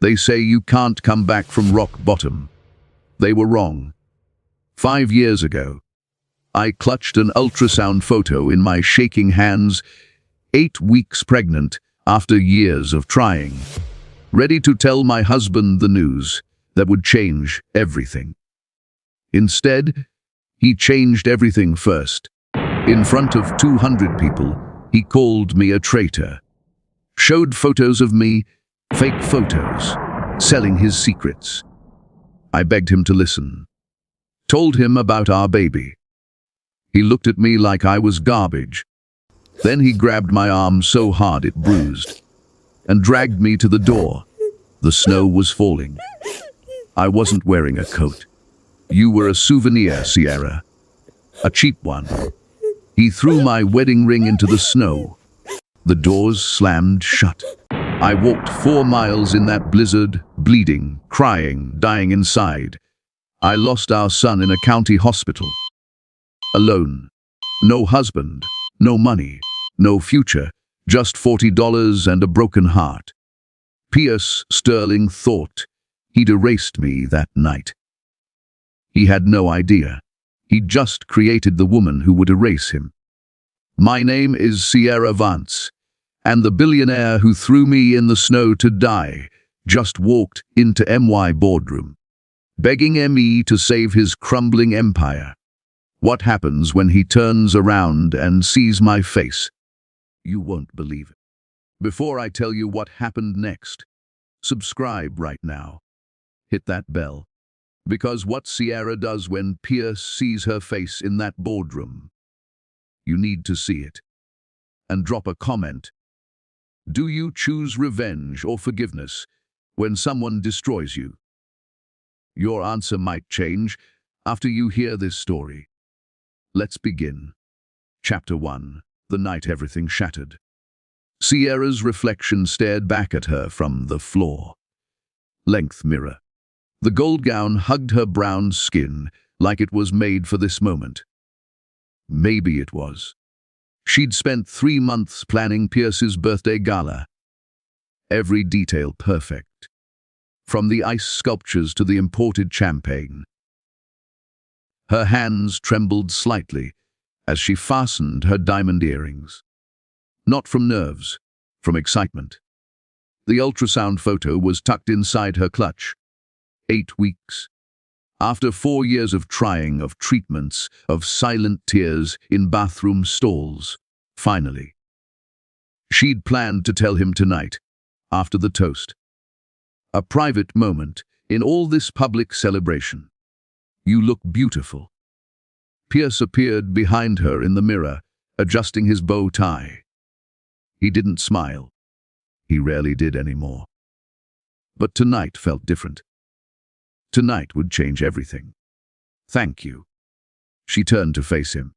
They say you can't come back from rock bottom. They were wrong. 5 years ago, I clutched an ultrasound photo in my shaking hands, 8 weeks pregnant after years of trying, ready to tell my husband the news that would change everything. Instead, he changed everything first. In front of 200 people, he called me a traitor, showed photos of me, fake photos, selling his secrets. I begged him to listen, told him about our baby. He looked at me like I was garbage. Then he grabbed my arm so hard it bruised and dragged me to the door. The snow was falling. I wasn't wearing a coat. You were a souvenir, Sierra. A cheap one. He threw my wedding ring into the snow. The doors slammed shut. I walked 4 miles in that blizzard, bleeding, crying, dying inside. I lost our son in a county hospital. Alone. No husband, no money, no future, just $40 and a broken heart. Pierce Sterling thought he'd erased me that night. He had no idea. He'd just created the woman who would erase him. My name is Sierra Vance, and the billionaire who threw me in the snow to die just walked into MY boardroom, begging ME to save his crumbling empire. What happens when he turns around and sees my face? You won't believe it. Before I tell you what happened next, subscribe right now. Hit that bell. Because what Sierra does when Pierce sees her face in that boardroom, you need to see it. And drop a comment. Do you choose revenge or forgiveness when someone destroys you? Your answer might change after you hear this story. Let's begin. Chapter 1. The night everything shattered. Sierra's reflection stared back at her from the floor. Length mirror. The gold gown hugged her brown skin like it was made for this moment. Maybe it was. She'd spent 3 months planning Pierce's birthday gala. Every detail perfect. From the ice sculptures to the imported champagne. Her hands trembled slightly as she fastened her diamond earrings. Not from nerves, from excitement. The ultrasound photo was tucked inside her clutch. 8 weeks. After 4 years of trying, of treatments, of silent tears in bathroom stalls, finally. She'd planned to tell him tonight, after the toast. A private moment in all this public celebration. You look beautiful. Pierce appeared behind her in the mirror, adjusting his bow tie. He didn't smile. He rarely did anymore. But tonight felt different. Tonight would change everything. Thank you. She turned to face him.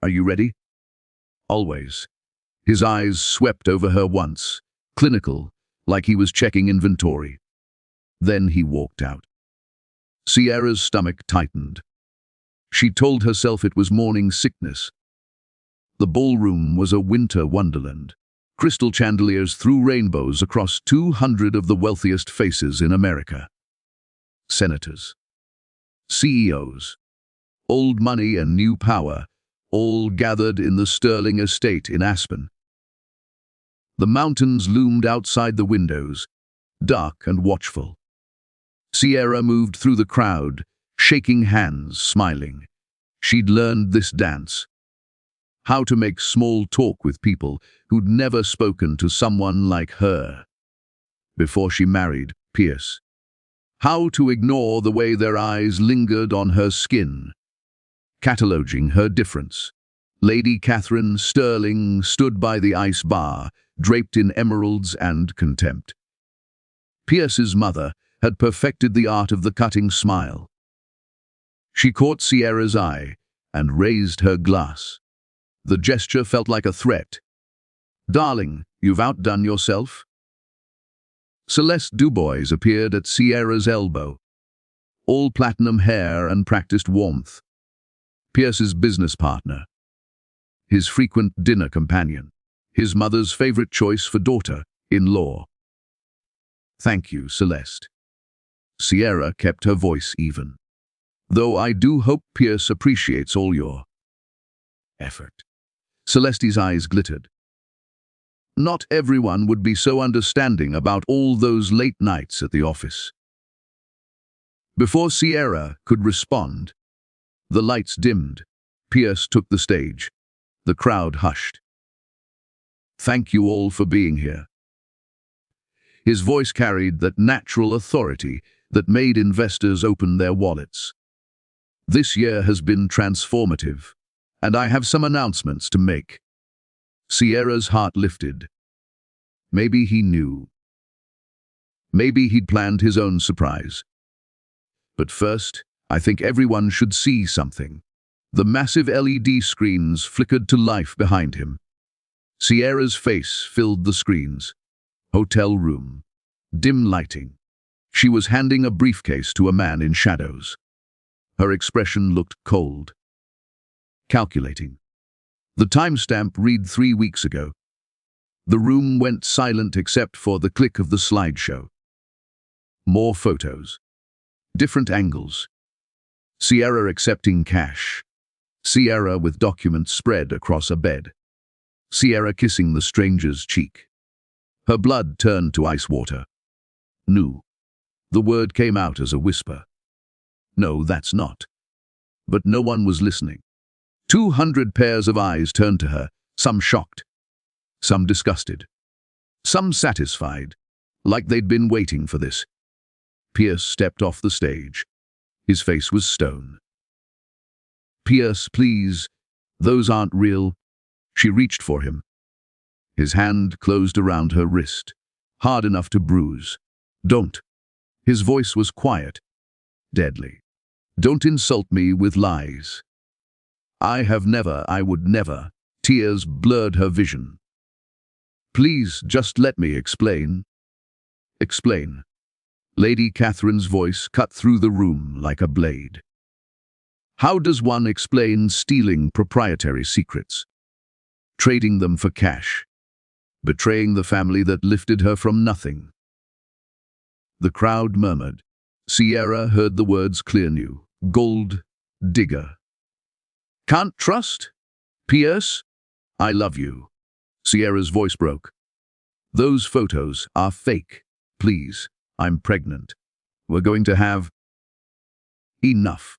Are you ready? Always. His eyes swept over her once, clinical, like he was checking inventory. Then he walked out. Sierra's stomach tightened. She told herself it was morning sickness. The ballroom was a winter wonderland. Crystal chandeliers threw rainbows across 200 of the wealthiest faces in America. Senators, CEOs, old money and new power, all gathered in the Sterling estate in Aspen. The mountains loomed outside the windows, dark and watchful. Sierra moved through the crowd, shaking hands, smiling. She'd learned this dance. How to make small talk with people who'd never spoken to someone like her before she married Pierce. How to ignore the way their eyes lingered on her skin, cataloging her difference. Lady Catherine Sterling stood by the ice bar, draped in emeralds and contempt. Pierce's mother had perfected the art of the cutting smile. She caught Sierra's eye and raised her glass. The gesture felt like a threat. Darling, you've outdone yourself. Celeste Dubois appeared at Sierra's elbow, all platinum hair and practiced warmth. Pierce's business partner, his frequent dinner companion, his mother's favorite choice for daughter-in-law. Thank you, Celeste. Sierra kept her voice even. Though I do hope Pierce appreciates all your effort. Celeste's eyes glittered. Not everyone would be so understanding about all those late nights at the office. Before Sierra could respond, the lights dimmed. Pierce took the stage. The crowd hushed. Thank you all for being here. His voice carried that natural authority that made investors open their wallets. This year has been transformative, and I have some announcements to make. Sierra's heart lifted. Maybe he knew. Maybe he'd planned his own surprise. But first, I think everyone should see something. The massive LED screens flickered to life behind him. Sierra's face filled the screens. Hotel room. Dim lighting. She was handing a briefcase to a man in shadows. Her expression looked cold. Calculating. The timestamp read 3 weeks ago. The room went silent except for the click of the slideshow. More photos. Different angles. Sierra accepting cash. Sierra with documents spread across a bed. Sierra kissing the stranger's cheek. Her blood turned to ice water. No. The word came out as a whisper. No, that's not. But no one was listening. 200 pairs of eyes turned to her, some shocked, some disgusted, some satisfied, like they'd been waiting for this. Pierce stepped off the stage. His face was stone. Pierce, please, those aren't real. She reached for him. His hand closed around her wrist, hard enough to bruise. Don't. His voice was quiet, deadly. Don't insult me with lies. I would never. Tears blurred her vision. Please, just let me explain. Explain. Lady Catherine's voice cut through the room like a blade. How does one explain stealing proprietary secrets? Trading them for cash? Betraying the family that lifted her from nothing? The crowd murmured. Sierra heard the words clear new. Gold digger. Can't trust? Pierce? I love you. Sierra's voice broke. Those photos are fake. Please, I'm pregnant. We're going to have... Enough.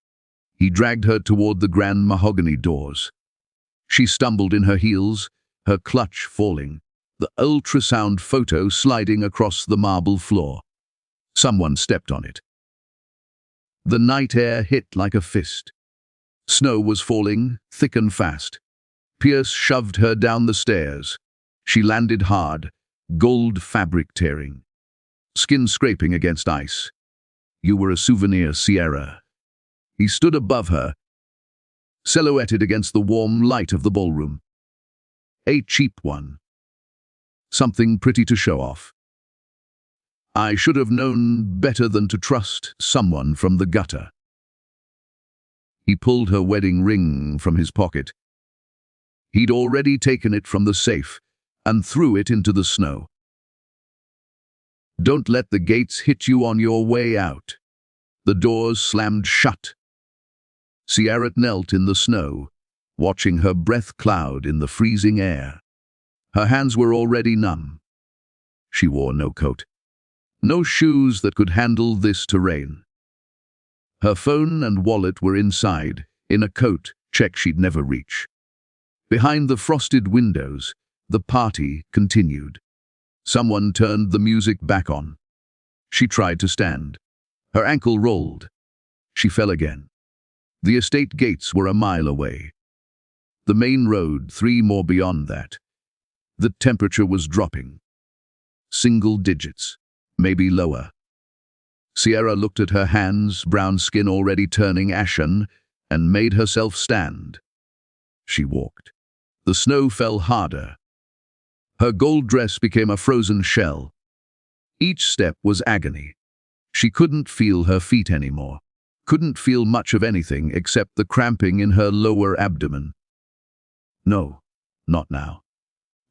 He dragged her toward the grand mahogany doors. She stumbled in her heels, her clutch falling, the ultrasound photo sliding across the marble floor. Someone stepped on it. The night air hit like a fist. Snow was falling, thick and fast. Pierce shoved her down the stairs. She landed hard, gold fabric tearing, skin scraping against ice. You were a souvenir, Sierra. He stood above her, silhouetted against the warm light of the ballroom. A cheap one. Something pretty to show off. I should have known better than to trust someone from the gutter. He pulled her wedding ring from his pocket. He'd already taken it from the safe and threw it into the snow. Don't let the gates hit you on your way out. The doors slammed shut. Sierra knelt in the snow, watching her breath cloud in the freezing air. Her hands were already numb. She wore no coat, no shoes that could handle this terrain. Her phone and wallet were inside, in a coat check she'd never reach. Behind the frosted windows, the party continued. Someone turned the music back on. She tried to stand. Her ankle rolled. She fell again. The estate gates were a mile away. The main road 3 more beyond that. The temperature was dropping. Single digits, maybe lower. Sierra looked at her hands, brown skin already turning ashen, and made herself stand. She walked. The snow fell harder. Her gold dress became a frozen shell. Each step was agony. She couldn't feel her feet anymore. Couldn't feel much of anything except the cramping in her lower abdomen. No, not now.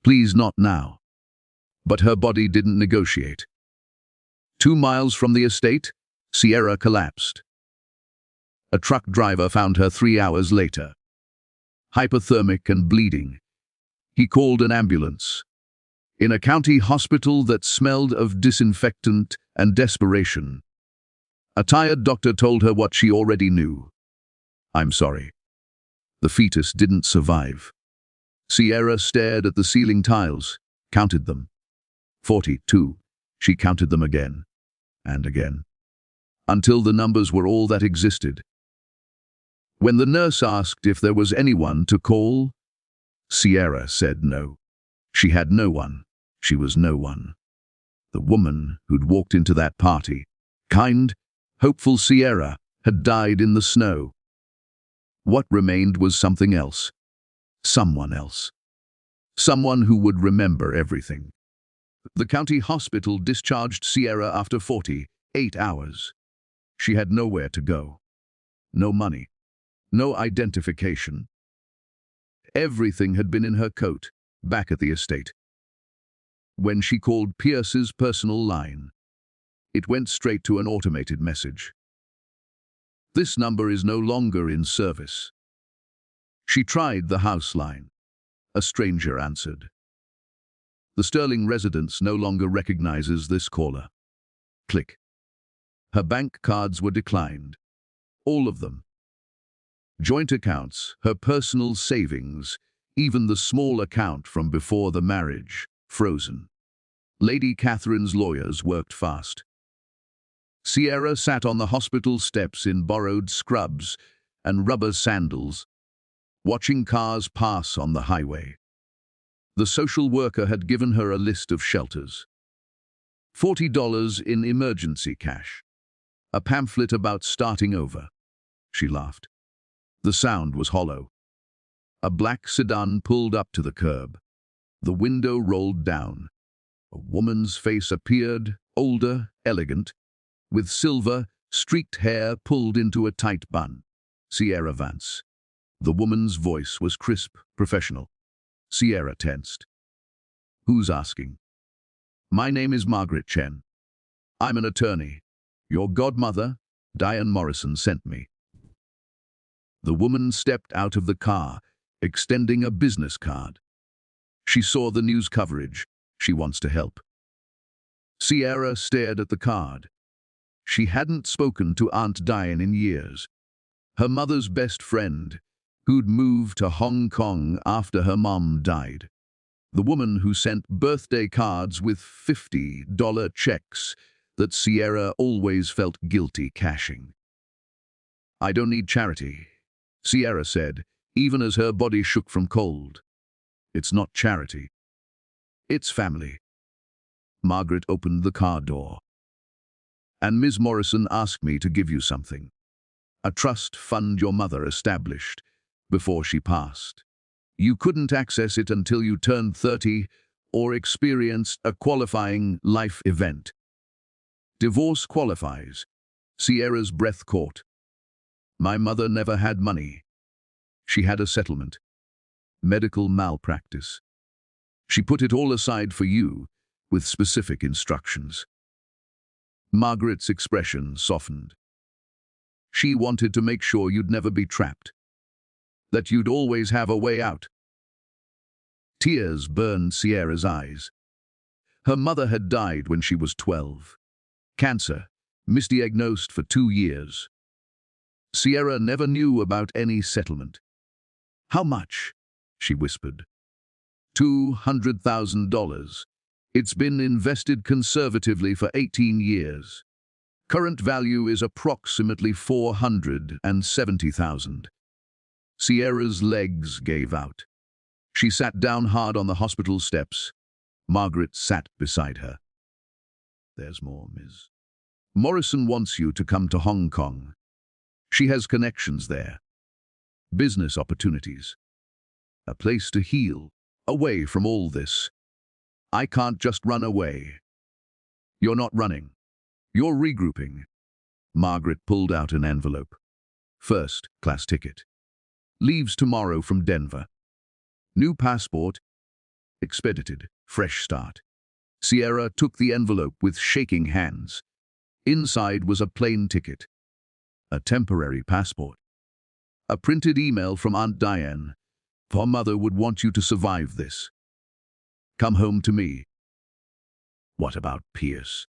Please, not now. But her body didn't negotiate. 2 miles from the estate, Sierra collapsed. A truck driver found her 3 hours later, hypothermic and bleeding. He called an ambulance. In a county hospital that smelled of disinfectant and desperation, a tired doctor told her what she already knew. "I'm sorry. The fetus didn't survive." Sierra stared at the ceiling tiles, counted them. 42. She counted them again and again, until the numbers were all that existed. When the nurse asked if there was anyone to call, Sierra said no. She had no one. She was no one. The woman who'd walked into that party, kind, hopeful Sierra, had died in the snow. What remained was something else. Someone else. Someone who would remember everything. The county hospital discharged Sierra after 48 hours. She had nowhere to go. No money. No identification. Everything had been in her coat, back at the estate. When she called Pierce's personal line, it went straight to an automated message. "This number is no longer in service." She tried the house line. A stranger answered. "The Sterling residence no longer recognizes this caller." Click. Her bank cards were declined. All of them. Joint accounts, her personal savings, even the small account from before the marriage, frozen. Lady Catherine's lawyers worked fast. Sierra sat on the hospital steps in borrowed scrubs and rubber sandals, watching cars pass on the highway. The social worker had given her a list of shelters. $40 in emergency cash. A pamphlet about starting over. She laughed. The sound was hollow. A black sedan pulled up to the curb. The window rolled down. A woman's face appeared, older, elegant, with silver, streaked hair pulled into a tight bun. Sierra Vance. The woman's voice was crisp, professional. Sierra tensed. "Who's asking?" "My name is Margaret Chen. I'm an attorney. Your godmother, Diane Morrison, sent me." The woman stepped out of the car, extending a business card. She saw the news coverage. She wants to help. Sierra stared at the card. She hadn't spoken to Aunt Diane in years. Her mother's best friend, who'd moved to Hong Kong after her mom died. The woman who sent birthday cards with $50 checks that Sierra always felt guilty cashing. "I don't need charity," Sierra said, even as her body shook from cold. "It's not charity. It's family." Margaret opened the car door. "And Ms. Morrison asked me to give you something. A trust fund your mother established before she passed. You couldn't access it until you turned 30 or experienced a qualifying life event. Divorce qualifies." Sierra's breath caught. "My mother never had money. She had a settlement. Medical malpractice. She put it all aside for you, with specific instructions." Margaret's expression softened. "She wanted to make sure you'd never be trapped. That you'd always have a way out." Tears burned Sierra's eyes. Her mother had died when she was 12. Cancer, misdiagnosed for 2 years. Sierra never knew about any settlement. "How much?" she whispered. $200,000. It's been invested conservatively for 18 years. Current value is approximately $470,000. Sierra's legs gave out. She sat down hard on the hospital steps. Margaret sat beside her. "There's more, Ms. Morrison wants you to come to Hong Kong. She has connections there. Business opportunities. A place to heal, away from all this. I can't just run away." "You're not running. You're regrouping." Margaret pulled out an envelope. "First class ticket. Leaves tomorrow from Denver. New passport. Expedited. Fresh start." Sierra took the envelope with shaking hands. Inside was a plane ticket, a temporary passport, a printed email from Aunt Diane. Her mother would want you to survive this. Come home to me. What about Pierce?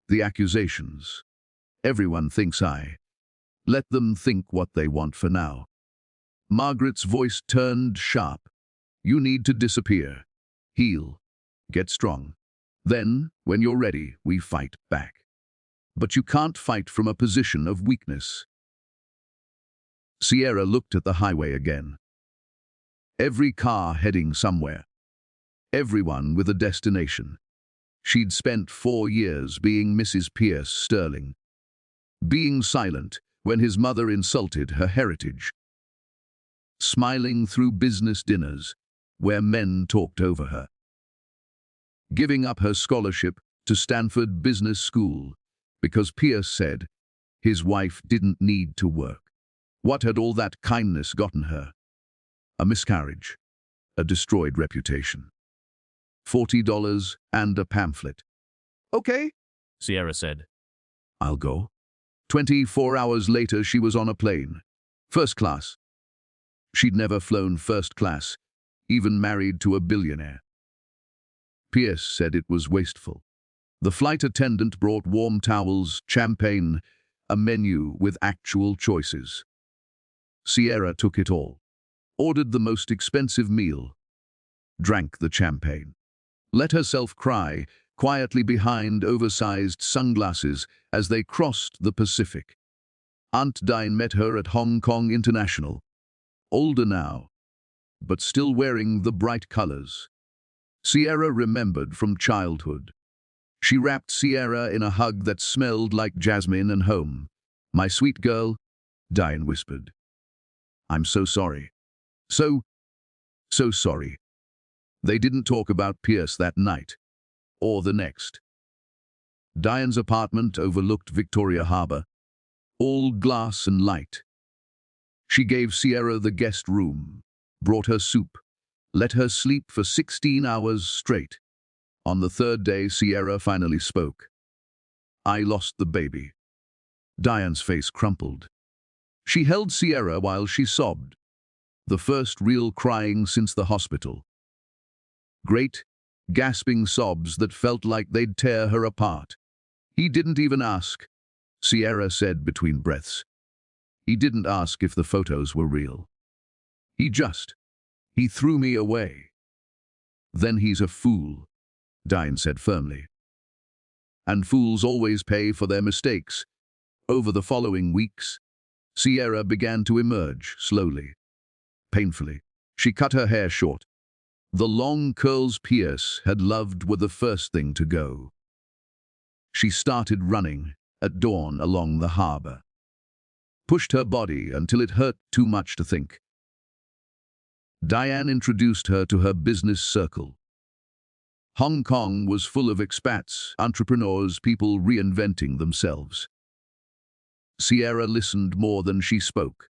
The accusations. Everyone thinks I. Let them think what they want for now. Margaret's voice turned sharp. You need to disappear. Heal. Get strong. Then, when you're ready, we fight back. But you can't fight from a position of weakness. Sierra looked at the highway again. Every car heading somewhere. Everyone with a destination. She'd spent 4 years being Mrs. Pierce Sterling. Being silent when his mother insulted her heritage. Smiling through business dinners where men talked over her. Giving up her scholarship to Stanford Business School because Pierce said his wife didn't need to work. What had all that kindness gotten her? A miscarriage, a destroyed reputation. $40 and a pamphlet. Okay, Sierra said. I'll go. 24 hours later, she was on a plane. First class. She'd never flown first class, even married to a billionaire. Pierce said it was wasteful. The flight attendant brought warm towels, champagne, a menu with actual choices. Sierra took it all. Ordered the most expensive meal. Drank the champagne. Let herself cry quietly behind oversized sunglasses as they crossed the Pacific. Aunt Diane met her at Hong Kong International. Older now, but still wearing the bright colors. Sierra remembered from childhood. She wrapped Sierra in a hug that smelled like jasmine and home. My sweet girl, Diane whispered. I'm so sorry. So sorry. They didn't talk about Pierce that night, or the next. Diane's apartment overlooked Victoria Harbour, all glass and light. She gave Sierra the guest room, brought her soup, let her sleep for 16 hours straight. On the third day, Sierra finally spoke. I lost the baby. Diane's face crumpled. She held Sierra while she sobbed. The first real crying since the hospital. Great, gasping sobs that felt like they'd tear her apart. He didn't even ask, Sierra said between breaths. He didn't ask if the photos were real. He threw me away. Then he's a fool, Diane said firmly. And fools always pay for their mistakes. Over the following weeks, Sierra began to emerge slowly, painfully. She cut her hair short. The long curls Pierce had loved were the first thing to go. She started running at dawn along the harbour. Pushed her body until it hurt too much to think. Diane introduced her to her business circle. Hong Kong was full of expats, entrepreneurs, people reinventing themselves. Sierra listened more than she spoke.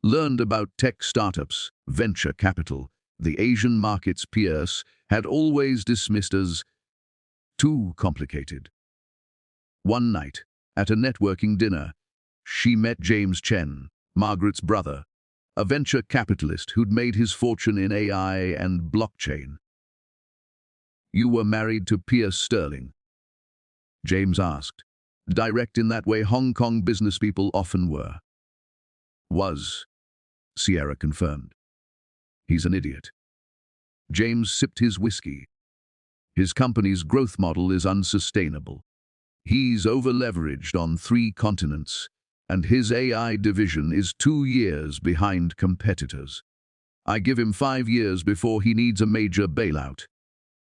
Learned about tech startups, venture capital, the Asian markets Pierce had always dismissed as too complicated. One night, at a networking dinner, she met James Chen, Margaret's brother, a venture capitalist who'd made his fortune in AI and blockchain. You were married to Pierce Sterling? James asked, direct in that way Hong Kong business people often were. Was, Sierra confirmed. He's an idiot. James sipped his whiskey. His company's growth model is unsustainable. He's over-leveraged on 3 continents, and his AI division is 2 years behind competitors. I give him 5 years before he needs a major bailout.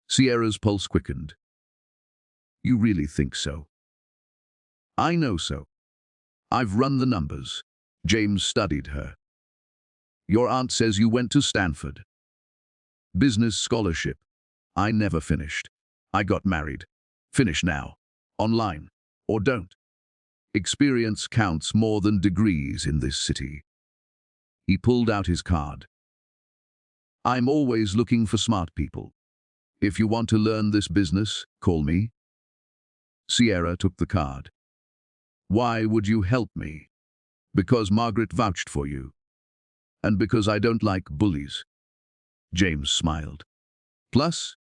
Sierra's pulse quickened. You really think so? I know so. I've run the numbers. James studied her. Your aunt says you went to Stanford. Business scholarship. I never finished. I got married. Finish now. Online. Or don't. Experience counts more than degrees in this city. He pulled out his card. I'm always looking for smart people. If you want to learn this business, call me. Sierra took the card. Why would you help me? Because Margaret vouched for you. And because I don't like bullies. James smiled. Plus,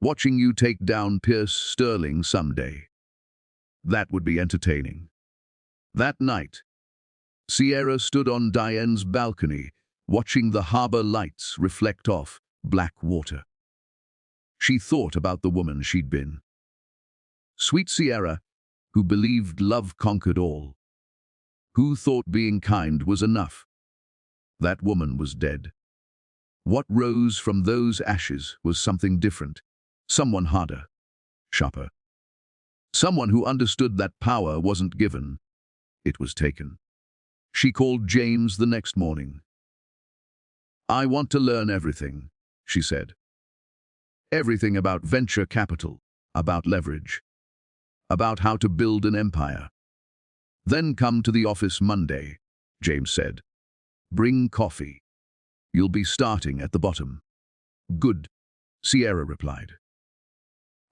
watching you take down Pierce Sterling someday. That would be entertaining. That night, Sierra stood on Diane's balcony, watching the harbor lights reflect off black water. She thought about the woman she'd been. Sweet Sierra, who believed love conquered all. Who thought being kind was enough. That woman was dead. What rose from those ashes was something different. Someone harder, sharper. Someone who understood that power wasn't given, it was taken. She called James the next morning. I want to learn everything, she said. Everything about venture capital, about leverage, about how to build an empire. Then come to the office Monday, James said. Bring coffee. You'll be starting at the bottom. Good, Sierra replied.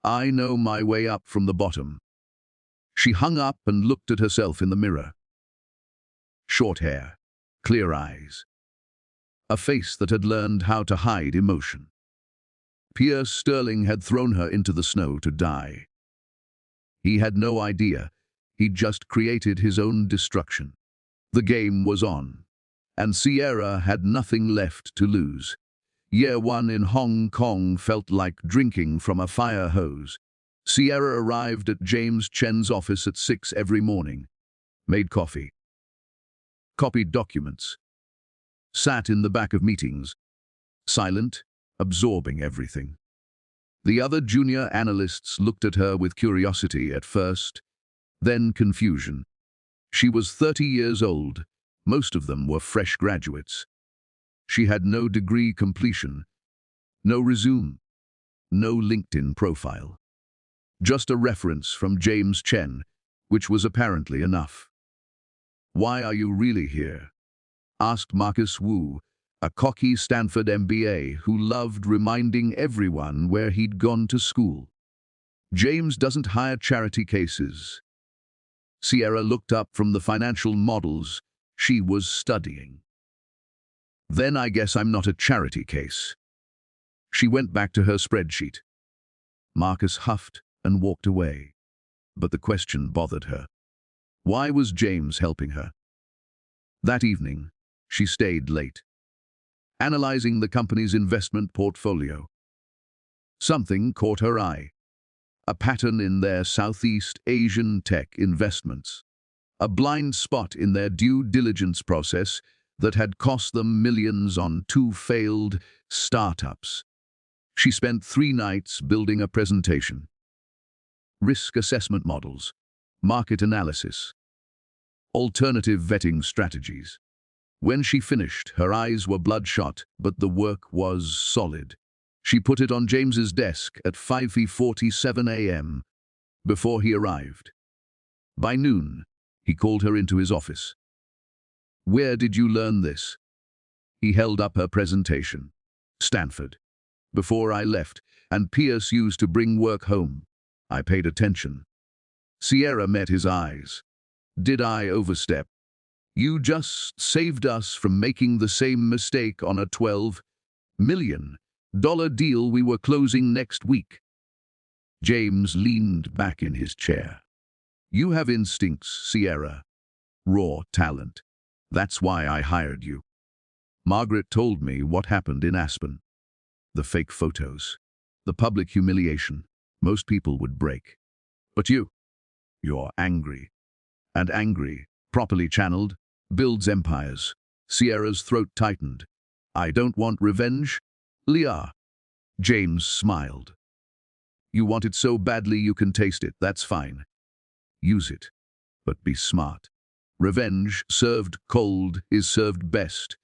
I know my way up from the bottom. She hung up and looked at herself in the mirror. Short hair, clear eyes. A face that had learned how to hide emotion. Pierce Sterling had thrown her into the snow to die. He had no idea. He'd just created his own destruction. The game was on, and Sierra had nothing left to lose. Year one in Hong Kong felt like drinking from a fire hose. Sierra arrived at James Chen's office at 6 every morning, made coffee, copied documents, sat in the back of meetings, silent, absorbing everything. The other junior analysts looked at her with curiosity at first, then confusion. She was 30 years old. Most of them were fresh graduates. She had no degree completion, no resume, no LinkedIn profile. Just a reference from James Chen, which was apparently enough. Why are you really here? Asked Marcus Wu, a cocky Stanford MBA who loved reminding everyone where he'd gone to school. James doesn't hire charity cases. Sierra looked up from the financial models she was studying. Then I guess I'm not a charity case. She went back to her spreadsheet. Marcus huffed and walked away. But the question bothered her. Why was James helping her? That evening, she stayed late, analyzing the company's investment portfolio. Something caught her eye. A pattern in their Southeast Asian tech investments. A blind spot in their due diligence process that had cost them millions on 2 failed startups. She spent 3 nights building a presentation. Risk assessment models, market analysis, alternative vetting strategies. When she finished, her eyes were bloodshot, but the work was solid. She put it on James's desk at 5:47 a.m. before he arrived. By noon, he called her into his office. Where did you learn this? He held up her presentation. Stanford. Before I left, and Pierce used to bring work home. I paid attention. Sierra met his eyes. Did I overstep? You just saved us from making the same mistake on a $12 million deal we were closing next week. James leaned back in his chair. You have instincts, Sierra. Raw talent. That's why I hired you. Margaret told me what happened in Aspen. The fake photos. The public humiliation. Most people would break. But you're angry. And angry, properly channeled, builds empires. Sierra's throat tightened. I don't want revenge, Leah. James smiled. You want it so badly you can taste it, that's fine. Use it, but be smart. Revenge, served cold, is served best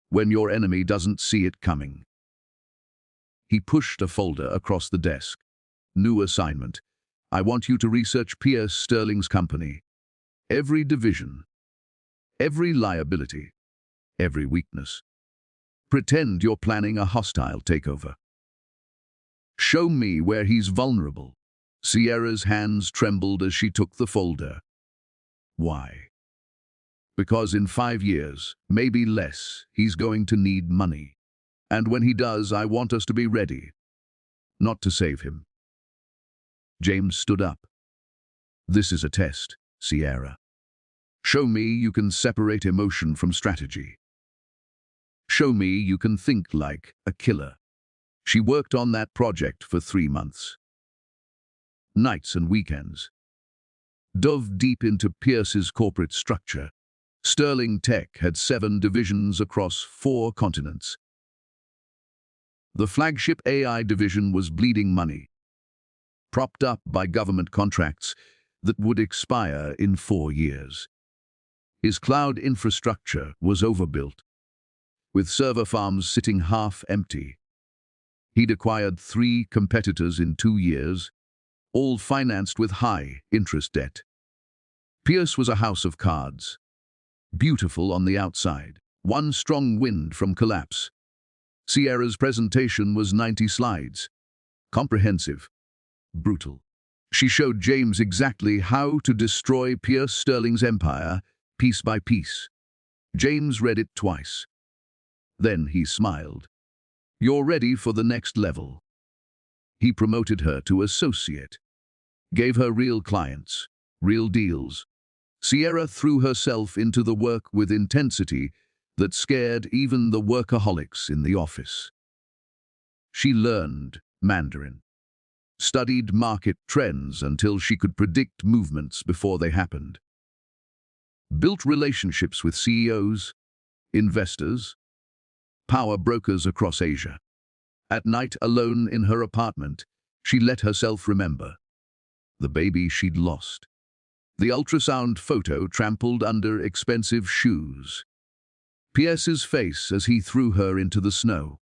when your enemy doesn't see it coming. He pushed a folder across the desk. New assignment. I want you to research Pierce Sterling's company. Every division, every liability, every weakness. Pretend you're planning a hostile takeover. Show me where he's vulnerable. Sierra's hands trembled as she took the folder. Why? Because in 5 years, maybe less, he's going to need money. And when he does, I want us to be ready, not to save him. James stood up. This is a test, Sierra. Show me you can separate emotion from strategy. Show me you can think like a killer. She worked on that project for 3 months. Nights and weekends. Dove deep into Pierce's corporate structure. Sterling Tech had 7 divisions across 4 continents. The flagship AI division was bleeding money, propped up by government contracts that would expire in 4 years. His cloud infrastructure was overbuilt, with server farms sitting half empty. He'd acquired 3 competitors in 2 years, all financed with high-interest debt. Pierce was a house of cards, beautiful on the outside, one strong wind from collapse. Sierra's presentation was 90 slides, comprehensive, brutal. She showed James exactly how to destroy Pierce Sterling's empire, piece by piece. James read it twice. Then he smiled. You're ready for the next level. He promoted her to associate, gave her real clients, real deals. Sierra threw herself into the work with intensity that scared even the workaholics in the office. She learned Mandarin, studied market trends until she could predict movements before they happened, built relationships with CEOs, investors, power brokers across Asia. At night, alone in her apartment, she let herself remember the baby she'd lost, the ultrasound photo trampled under expensive shoes, Pierce's face as he threw her into the snow.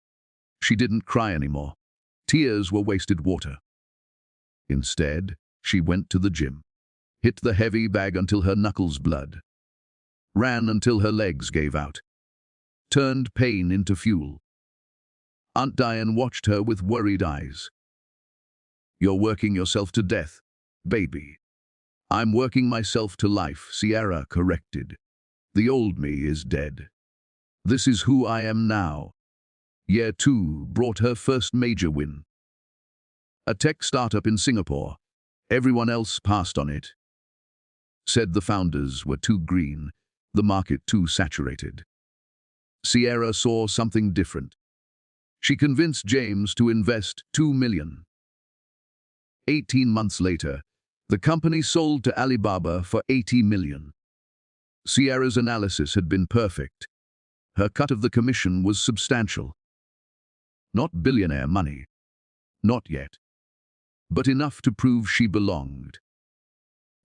She didn't cry anymore. Tears were wasted water. Instead, she went to the gym, hit the heavy bag until her knuckles bled, ran until her legs gave out, turned pain into fuel. Aunt Diane watched her with worried eyes. You're working yourself to death, baby. I'm working myself to life, Sierra corrected. The old me is dead. This is who I am now. Year 2 brought her first major win. A tech startup in Singapore. Everyone else passed on it. Said the founders were too green, the market too saturated. Sierra saw something different. She convinced James to invest $2 million. 18 months later, the company sold to Alibaba for $80 million. Sierra's analysis had been perfect. Her cut of the commission was substantial. Not billionaire money. Not yet. But enough to prove she belonged.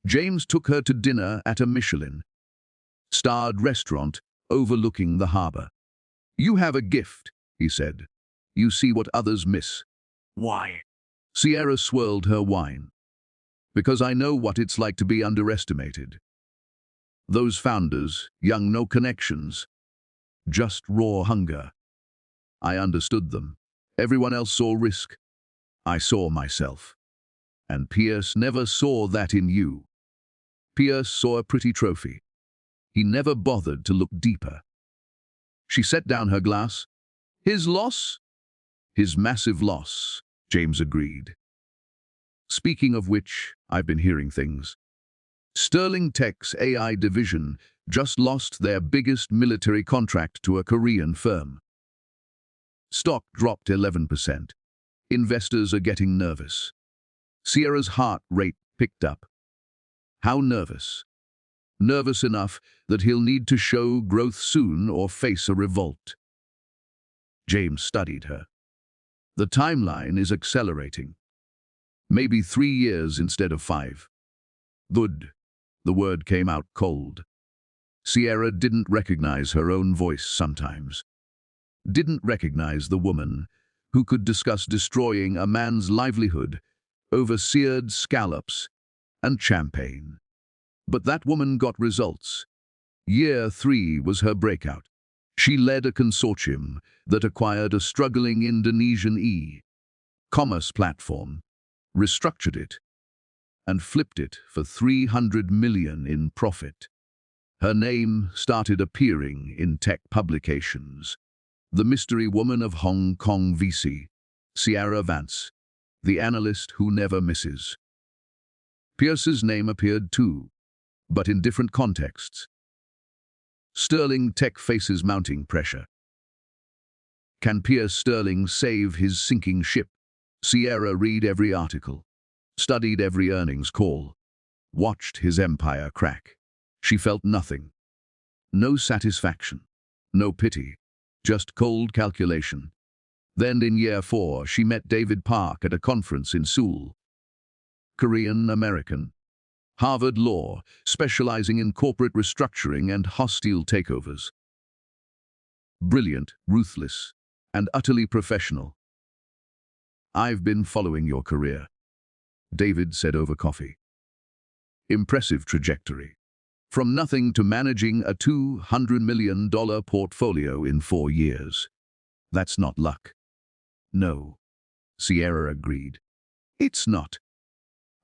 James took her to dinner at a Michelin-starred restaurant overlooking the harbor. You have a gift, he said. You see what others miss. Why? Sierra swirled her wine. Because I know what it's like to be underestimated. Those founders, young, no connections, just raw hunger. I understood them. Everyone else saw risk. I saw myself. And Pierce never saw that in you. Pierce saw a pretty trophy. He never bothered to look deeper. She set down her glass. His loss? His massive loss, James agreed. Speaking of which, I've been hearing things. Sterling Tech's AI division just lost their biggest military contract to a Korean firm. Stock dropped 11%. Investors are getting nervous. Sierra's heart rate picked up. How nervous? Nervous enough that he'll need to show growth soon or face a revolt. James studied her. The timeline is accelerating. Maybe 3 years instead of 5. Good. The word came out cold. Sierra didn't recognize her own voice sometimes. Didn't recognize the woman who could discuss destroying a man's livelihood over seared scallops and champagne. But that woman got results. Year 3 was her breakout. She led a consortium that acquired a struggling Indonesian e-commerce platform, restructured it, and flipped it for 300 million in profit. Her name started appearing in tech publications. The mystery woman of Hong Kong VC, Sierra Vance, the analyst who never misses. Pierce's name appeared too, but in different contexts. Sterling Tech faces mounting pressure. Can Pierce Sterling save his sinking ship? Sierra read every article, studied every earnings call, watched his empire crack. She felt nothing. No satisfaction, no pity, just cold calculation. Then in year 4, she met David Park at a conference in Seoul. Korean-American, Harvard Law, specializing in corporate restructuring and hostile takeovers. Brilliant, ruthless, and utterly professional. "I've been following your career," David said over coffee. "Impressive trajectory. From nothing to managing a $200 million portfolio in 4 years. That's not luck." "No," Sierra agreed. "It's not.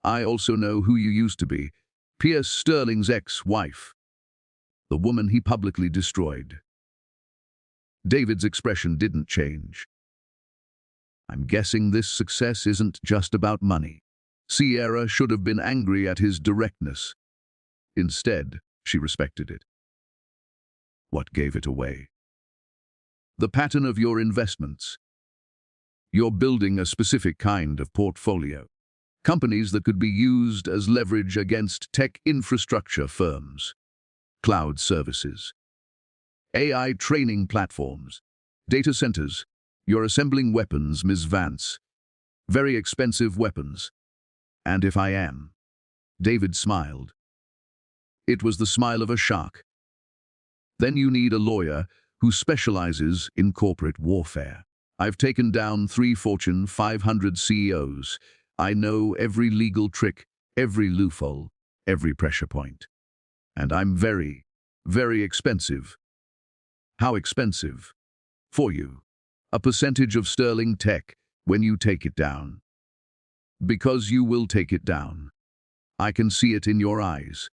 I also know who you used to be, Pierce Sterling's ex-wife, the woman he publicly destroyed." David's expression didn't change. "I'm guessing this success isn't just about money." Sierra should have been angry at his directness. Instead, she respected it. "What gave it away?" "The pattern of your investments. You're building a specific kind of portfolio. Companies that could be used as leverage against tech infrastructure firms, cloud services, AI training platforms, data centers. You're assembling weapons, Ms. Vance. Very expensive weapons. And if I am." David smiled. It was the smile of a shark. "Then you need a lawyer who specializes in corporate warfare. I've taken down 3 Fortune 500 CEOs. I know every legal trick, every loophole, every pressure point. And I'm very, very expensive." "How expensive?" "For you. A percentage of Sterling Tech when you take it down." "Because you will take it down. I can see it in your eyes.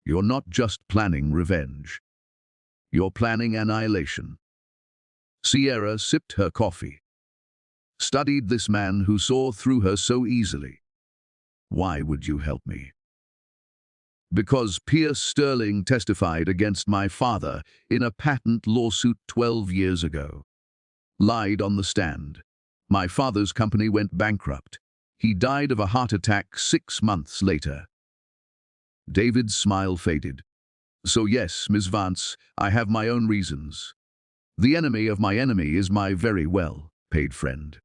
You're not just planning revenge. You're planning annihilation." Sierra sipped her coffee. Studied this man who saw through her so easily. "Why would you help me?" "Because Pierce Sterling testified against my father in a patent lawsuit 12 years ago. Lied on the stand. My father's company went bankrupt. He died of a heart attack 6 months later." David's smile faded. "So yes, Ms. Vance, I have my own reasons. The enemy of my enemy is my very well-paid friend."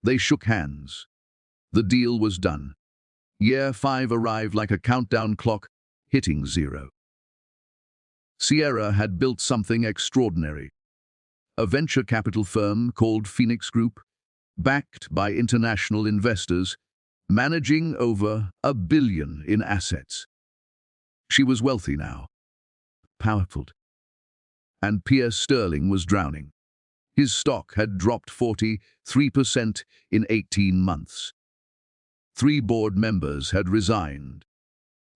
They shook hands. The deal was done. Year 5 arrived like a countdown clock, hitting 0. Sierra had built something extraordinary. A venture capital firm called Phoenix Group, backed by international investors, managing over $1 billion in assets. She was wealthy now, powerful. And Pierce Sterling was drowning. His stock had dropped 43% in 18 months. 3 board members had resigned.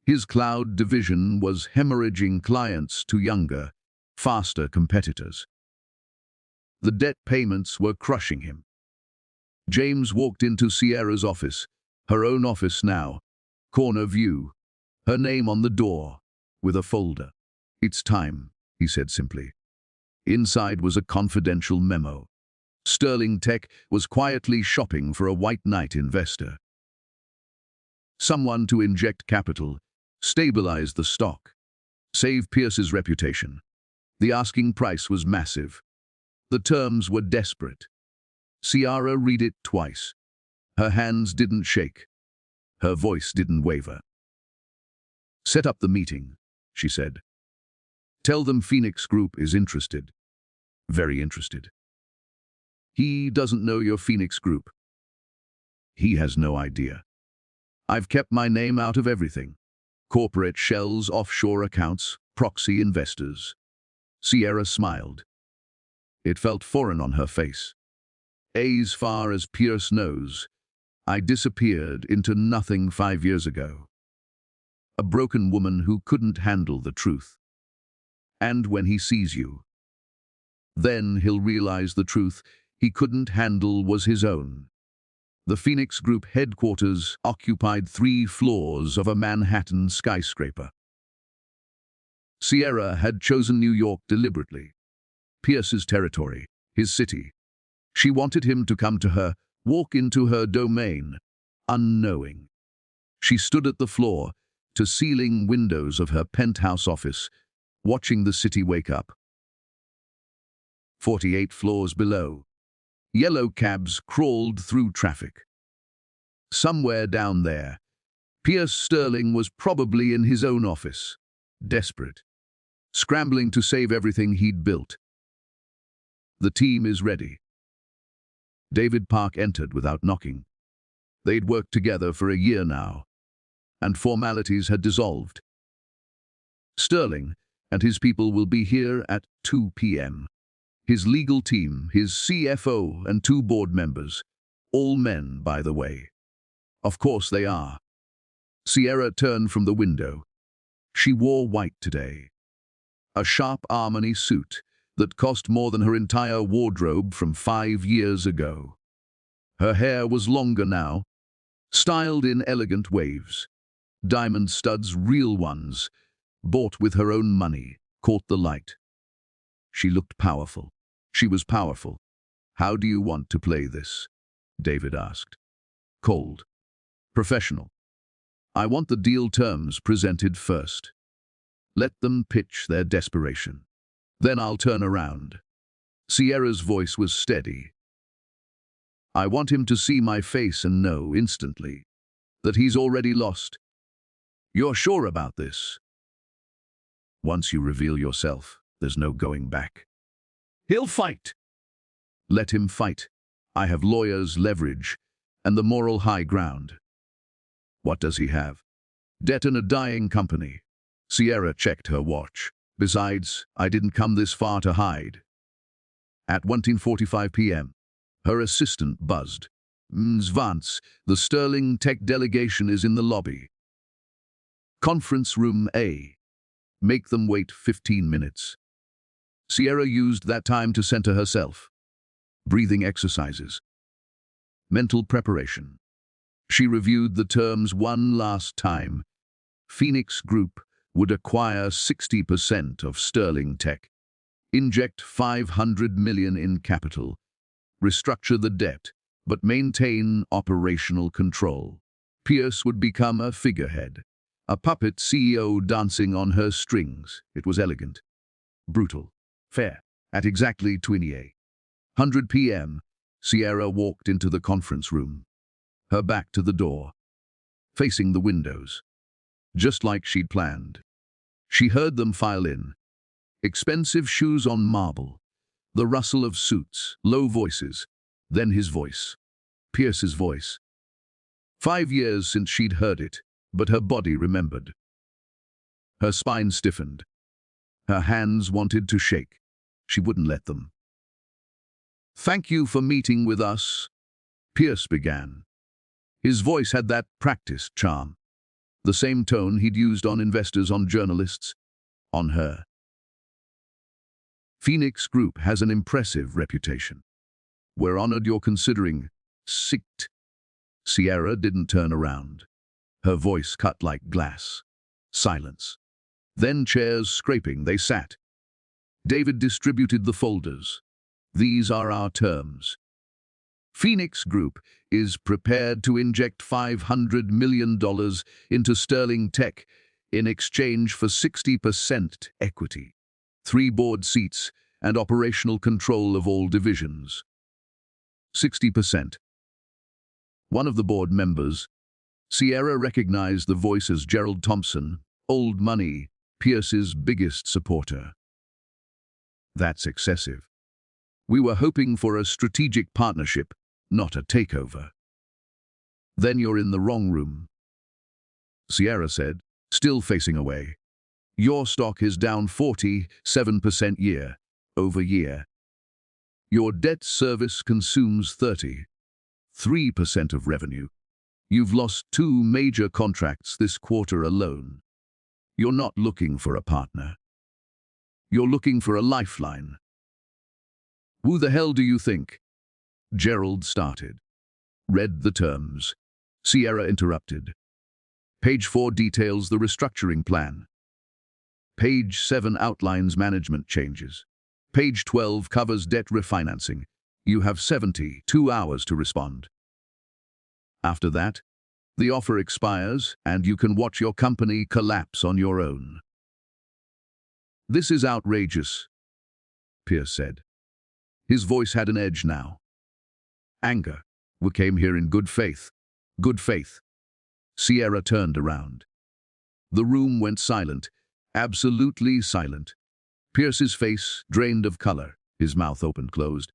His cloud division was hemorrhaging clients to younger, faster competitors. The debt payments were crushing him. James walked into Sierra's office, her own office now, corner view, her name on the door, with a folder. "It's time," he said simply. Inside was a confidential memo. Sterling Tech was quietly shopping for a white knight investor. Someone to inject capital, stabilize the stock, save Pierce's reputation. The asking price was massive. The terms were desperate. Sierra read it twice. Her hands didn't shake. Her voice didn't waver. "Set up the meeting," she said. "Tell them Phoenix Group is interested. Very interested. He doesn't know your Phoenix Group. He has no idea. I've kept my name out of everything. Corporate shells, offshore accounts, proxy investors." Sierra smiled. It felt foreign on her face. "As far as Pierce knows, I disappeared into nothing 5 years ago. A broken woman who couldn't handle the truth. And when he sees you, then he'll realize the truth he couldn't handle was his own. The Phoenix Group headquarters occupied 3 floors of a Manhattan skyscraper. Sierra had chosen New York deliberately. Pierce's territory, his city. She wanted him to come to her, walk into her domain, unknowing. She stood at the floor-to-ceiling windows of her penthouse office, watching the city wake up. 48 floors below, yellow cabs crawled through traffic. Somewhere down there, Pierce Sterling was probably in his own office, desperate, scrambling to save everything he'd built. The team is ready. David Park entered without knocking. They'd worked together for a year now, and formalities had dissolved. Sterling and his people will be here at 2 p.m. His legal team, his CFO, and 2 board members. All men, by the way. Of course they are. Sierra turned from the window. She wore white today. A sharp Armani suit that cost more than her entire wardrobe from 5 years ago. Her hair was longer now, styled in elegant waves. Diamond studs, real ones, bought with her own money, caught the light. She looked powerful. She was powerful. "How do you want to play this?" David asked. Cold. Professional. "I want the deal terms presented first. Let them pitch their desperation. Then I'll turn around." Sierra's voice was steady. "I want him to see my face and know instantly that he's already lost." "You're sure about this?" "Once you reveal yourself, there's no going back." "He'll fight." "Let him fight. I have lawyers, leverage, and the moral high ground." "What does he have?" "Debt and a dying company." Sierra checked her watch. "Besides, I didn't come this far to hide." At 1:45 p.m., her assistant buzzed. "Vance, the Sterling Tech delegation is in the lobby. Conference room A. Make them wait 15 minutes. Sierra used that time to center herself. Breathing exercises. Mental preparation. She reviewed the terms one last time. Phoenix Group would acquire 60% of Sterling Tech, inject $500 million in capital, restructure the debt, but maintain operational control. Pierce would become a figurehead, a puppet CEO dancing on her strings. It was elegant, brutal, fair. At exactly 28:00 p.m., Sierra walked into the conference room, her back to the door, facing the windows, just like she'd planned. She heard them file in. Expensive shoes on marble, the rustle of suits, low voices, then his voice. Pierce's voice. 5 years since she'd heard it, but her body remembered. Her spine stiffened. Her hands wanted to shake. She wouldn't let them. "Thank you for meeting with us," Pierce began. His voice had that practiced charm, the same tone he'd used on investors, on journalists, on her. "Phoenix Group has an impressive reputation. We're honored you're considering SICT." Sierra didn't turn around. Her voice cut like glass. Silence. Then chairs scraping, they sat. David distributed the folders. "These are our terms. Phoenix Group is prepared to inject $500 million into Sterling Tech in exchange for 60% equity, 3 board seats, and operational control of all divisions." 60%. One of the board members, Sierra, recognized the voice as Gerald Thompson, old money, Pierce's biggest supporter. "That's excessive. We were hoping for a strategic partnership, not a takeover." "Then you're in the wrong room," Sierra said, still facing away. "Your stock is down 47% year-over-year. Your debt service consumes 33% of revenue. You've lost 2 major contracts this quarter alone. You're not looking for a partner. You're looking for a lifeline. Who the hell do you think? Gerald started. Read the terms. Sierra interrupted. Page 4 details the restructuring plan. Page 7 outlines management changes. Page 12 covers debt refinancing. You have 72 hours to respond. After that, the offer expires and you can watch your company collapse on your own. This is outrageous, Pierce said. His voice had an edge now. Anger. We came here in good faith. Good faith. Sierra turned around. The room went silent, absolutely silent. Pierce's face drained of color, his mouth open-closed.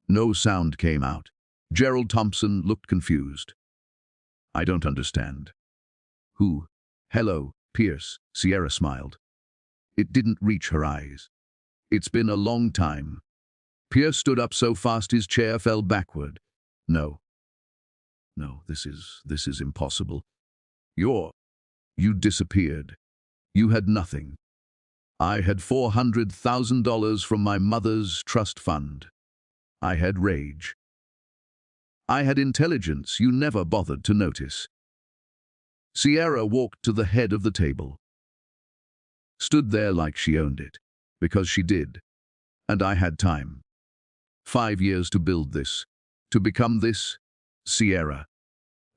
No sound came out. Gerald Thompson looked confused. I don't understand. Who? Hello, Pierce, Sierra smiled. It didn't reach her eyes. It's been a long time. Pierce stood up so fast his chair fell backward. No. No, this is impossible. You disappeared. You had nothing. I had $400,000 from my mother's trust fund. I had rage. I had intelligence you never bothered to notice. Sierra walked to the head of the table. Stood there like she owned it, because she did. And I had time. 5 years to build this, to become this, Sierra.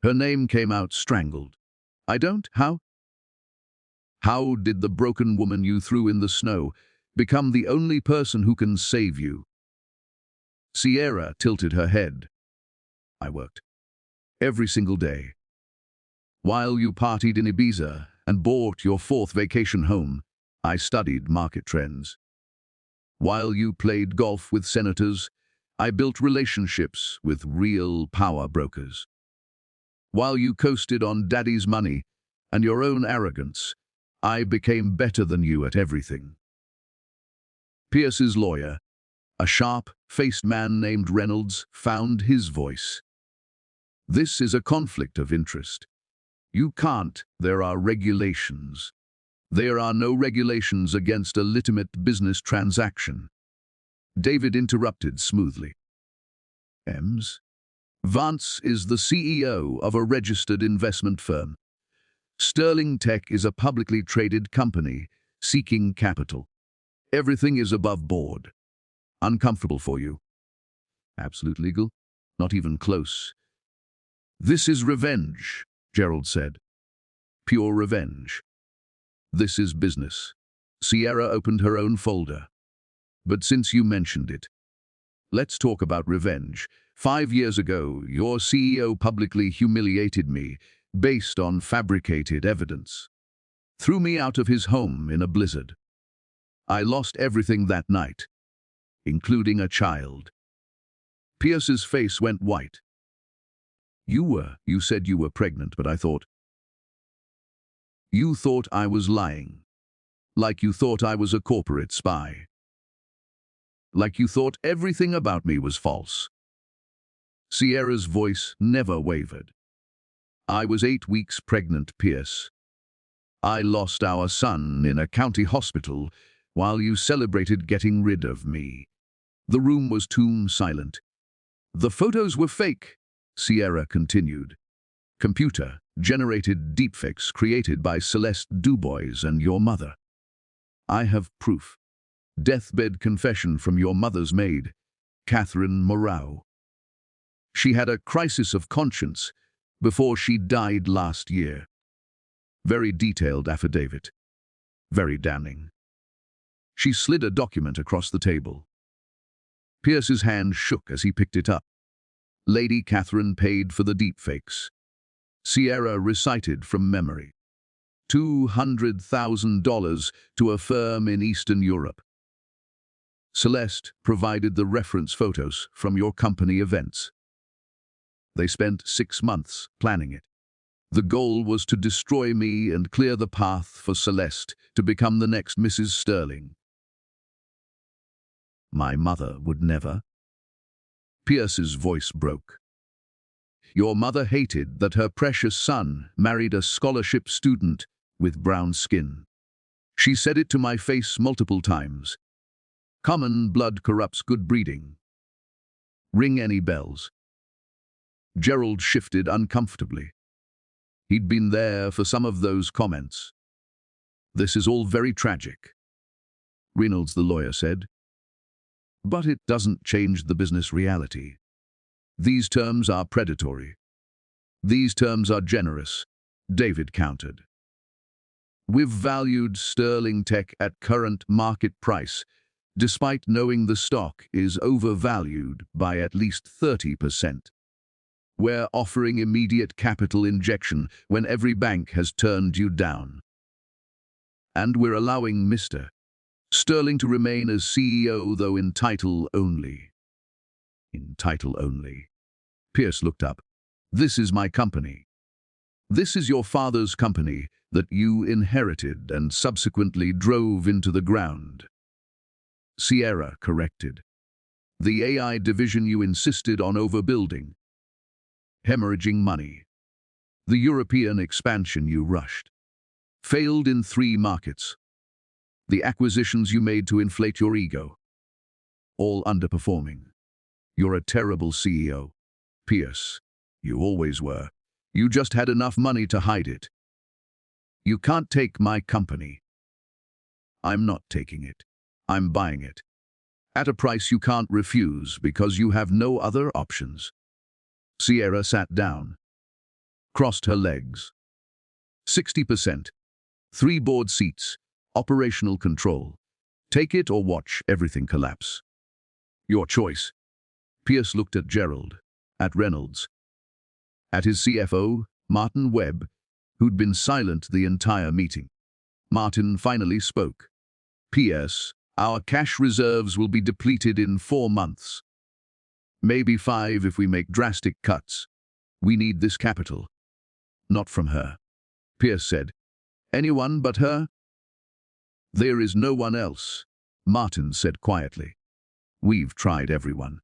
Her name came out strangled. How? How did the broken woman you threw in the snow become the only person who can save you? Sierra tilted her head. I worked. Every single day. While you partied in Ibiza and bought your 4th vacation home, I studied market trends. While you played golf with senators, I built relationships with real power brokers. While you coasted on daddy's money and your own arrogance, I became better than you at everything. Pierce's lawyer, a sharp-faced man named Reynolds, found his voice. This is a conflict of interest. You can't. There are regulations. There are no regulations against a legitimate business transaction. David interrupted smoothly. Vance is the CEO of a registered investment firm. Sterling Tech is a publicly traded company seeking capital. Everything is above board. Uncomfortable for you? Absolute legal? Not even close. This is revenge, Gerald said. Pure revenge. This is business. Sierra opened her own folder. But since you mentioned it, let's talk about revenge. 5 years ago, your CEO publicly humiliated me based on fabricated evidence. Threw me out of his home in a blizzard. I lost everything that night, including a child. Pierce's face went white. You said you were pregnant, but I thought. You thought I was lying. Like you thought I was a corporate spy. Like you thought everything about me was false. Sierra's voice never wavered. I was 8 weeks pregnant, Pierce. I lost our son in a county hospital while you celebrated getting rid of me. The room was tomb silent. The photos were fake, Sierra continued. Computer-generated deepfakes created by Celeste Dubois and your mother. I have proof. Deathbed confession from your mother's maid, Catherine Moreau. She had a crisis of conscience before she died last year. Very detailed affidavit. Very damning. She slid a document across the table. Pierce's hand shook as he picked it up. Lady Catherine paid for the deepfakes. Sierra recited from memory. $200,000 to a firm in Eastern Europe. Celeste provided the reference photos from your company events. They spent 6 months planning it. The goal was to destroy me and clear the path for Celeste to become the next Mrs. Sterling. My mother would never. Pierce's voice broke. Your mother hated that her precious son married a scholarship student with brown skin. She said it to my face multiple times. Common blood corrupts good breeding. Ring any bells? Gerald shifted uncomfortably. He'd been there for some of those comments. This is all very tragic, Reynolds the lawyer said. But it doesn't change the business reality. These terms are predatory. These terms are generous, David countered. We've valued Sterling Tech at current market price, despite knowing the stock is overvalued by at least 30%. We're offering immediate capital injection when every bank has turned you down. And we're allowing Mr. Sterling to remain as CEO, though in title only. In title only. Pierce looked up. This is my company. This is your father's company that you inherited and subsequently drove into the ground. Sierra corrected. The AI division you insisted on overbuilding. Hemorrhaging money. The European expansion you rushed. Failed in 3 markets. The acquisitions you made to inflate your ego. All underperforming. You're a terrible CEO. Pierce, you always were. You just had enough money to hide it. You can't take my company. I'm not taking it. I'm buying it. At a price you can't refuse because you have no other options. Sierra sat down, crossed her legs. 60%. 3 board seats. Operational control. Take it or watch everything collapse. Your choice. Pierce looked at Gerald, at Reynolds, at his CFO, Martin Webb, who'd been silent the entire meeting. Martin finally spoke. P.S. Our cash reserves will be depleted in 4 months. Maybe 5 if we make drastic cuts. We need this capital. Not from her. Pierce said. Anyone but her? There is no one else, Martin said quietly. We've tried everyone.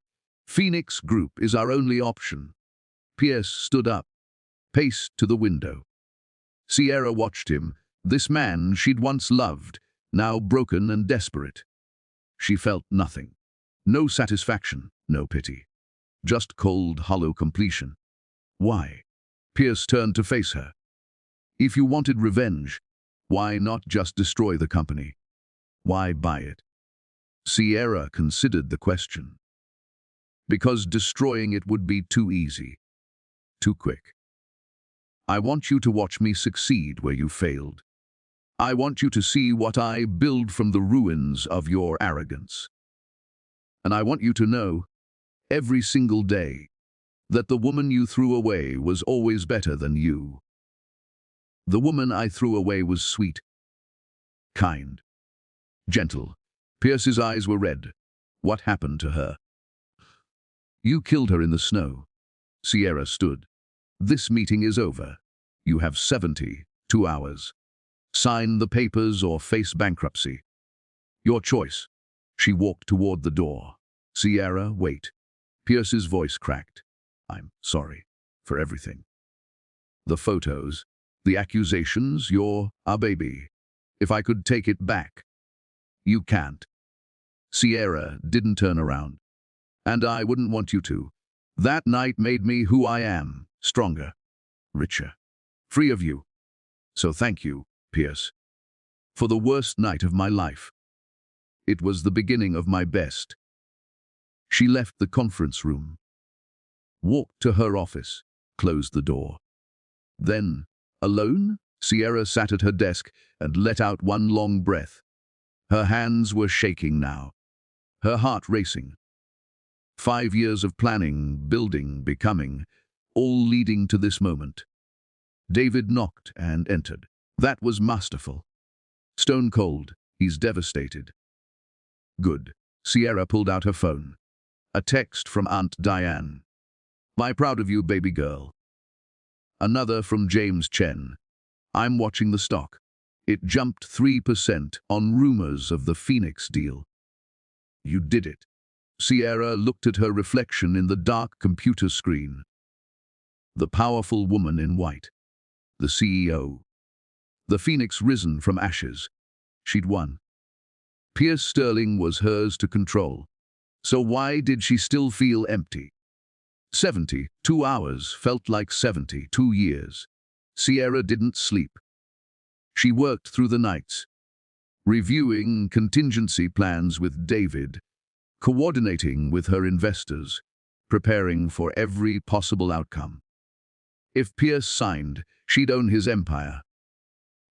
Phoenix Group is our only option. Pierce stood up, paced to the window. Sierra watched him, this man she'd once loved, now broken and desperate. She felt nothing. No satisfaction, no pity. Just cold, hollow completion. Why? Pierce turned to face her. If you wanted revenge, why not just destroy the company? Why buy it? Sierra considered the question. Because destroying it would be too easy. Too quick. I want you to watch me succeed where you failed. I want you to see what I build from the ruins of your arrogance. And I want you to know, every single day, that the woman you threw away was always better than you. The woman I threw away was sweet, kind, gentle. Pierce's eyes were red. What happened to her? You killed her in the snow. Sierra stood. This meeting is over. You have 72 hours. Sign the papers or face bankruptcy. Your choice. She walked toward the door. Sierra, wait. Pierce's voice cracked. I'm sorry for everything. The photos, the accusations, you're a baby. If I could take it back. You can't. Sierra didn't turn around. And I wouldn't want you to. That night made me who I am, stronger, richer, free of you. So thank you, Pierce, for the worst night of my life. It was the beginning of my best. She left the conference room, walked to her office, closed the door. Then, alone, Sierra sat at her desk and let out one long breath. Her hands were shaking now, her heart racing. 5 years of planning, building, becoming, all leading to this moment. David knocked and entered. That was masterful. Stone cold, he's devastated. Good. Sierra pulled out her phone. A text from Aunt Diane. I'm proud of you, baby girl. Another from James Chen. I'm watching the stock. It jumped 3% on rumors of the Phoenix deal. You did it. Sierra looked at her reflection in the dark computer screen. The powerful woman in white. The CEO. The phoenix risen from ashes. She'd won. Pierce Sterling was hers to control. So why did she still feel empty? 72 hours felt like 72 years. Sierra didn't sleep. She worked through the nights, reviewing contingency plans with David, coordinating with her investors, preparing for every possible outcome. If Pierce signed, she'd own his empire.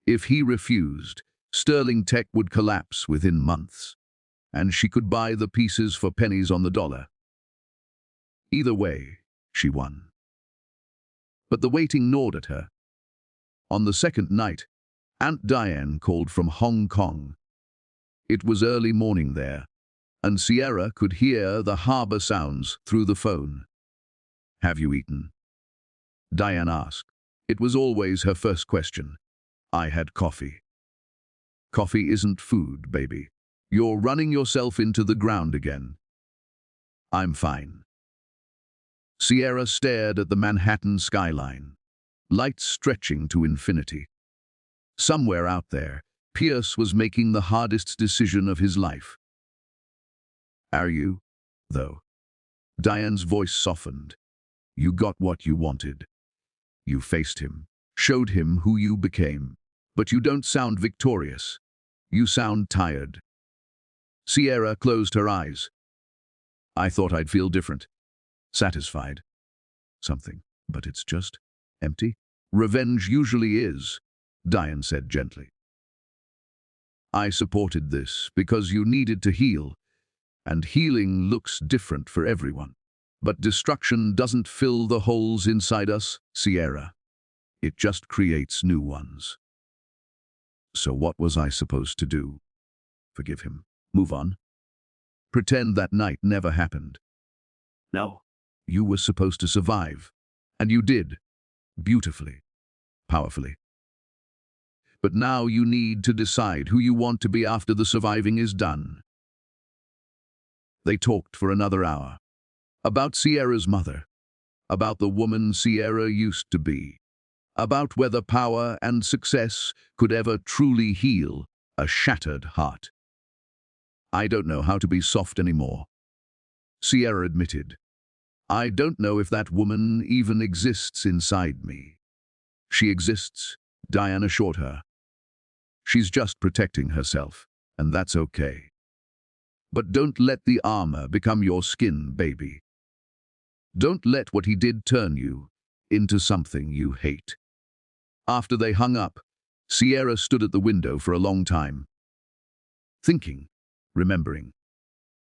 If he refused, Sterling Tech would collapse within months, and she could buy the pieces for pennies on the dollar. Either way, she won. But the waiting gnawed at her. On the second night, Aunt Diane called from Hong Kong. It was early morning there, and Sierra could hear the harbor sounds through the phone. "Have you eaten?" Diane asked. It was always her first question. "I had coffee." "Coffee isn't food, baby. You're running yourself into the ground again." "I'm fine." Sierra stared at the Manhattan skyline, lights stretching to infinity. Somewhere out there, Pierce was making the hardest decision of his life. "Are you, though?" Diane's voice softened. "You got what you wanted. You faced him, showed him who you became. But you don't sound victorious. You sound tired." Sierra closed her eyes. "I thought I'd feel different. Satisfied. Something, but it's just empty." "Revenge usually is," Diane said gently. "I supported this because you needed to heal, and healing looks different for everyone. But destruction doesn't fill the holes inside us, Sierra. It just creates new ones." "So what was I supposed to do? Forgive him? Move on? Pretend that night never happened?" No. "You were supposed to survive, and you did. Beautifully. Powerfully. But now you need to decide who you want to be after the surviving is done." They talked for another hour. About Sierra's mother. About the woman Sierra used to be. About whether power and success could ever truly heal a shattered heart. "I don't know how to be soft anymore," Sierra admitted. "I don't know if that woman even exists inside me." "She exists," Diane assured her. "She's just protecting herself, and that's okay. But don't let the armor become your skin, baby. Don't let what he did turn you into something you hate." After they hung up, Sierra stood at the window for a long time. Thinking, remembering.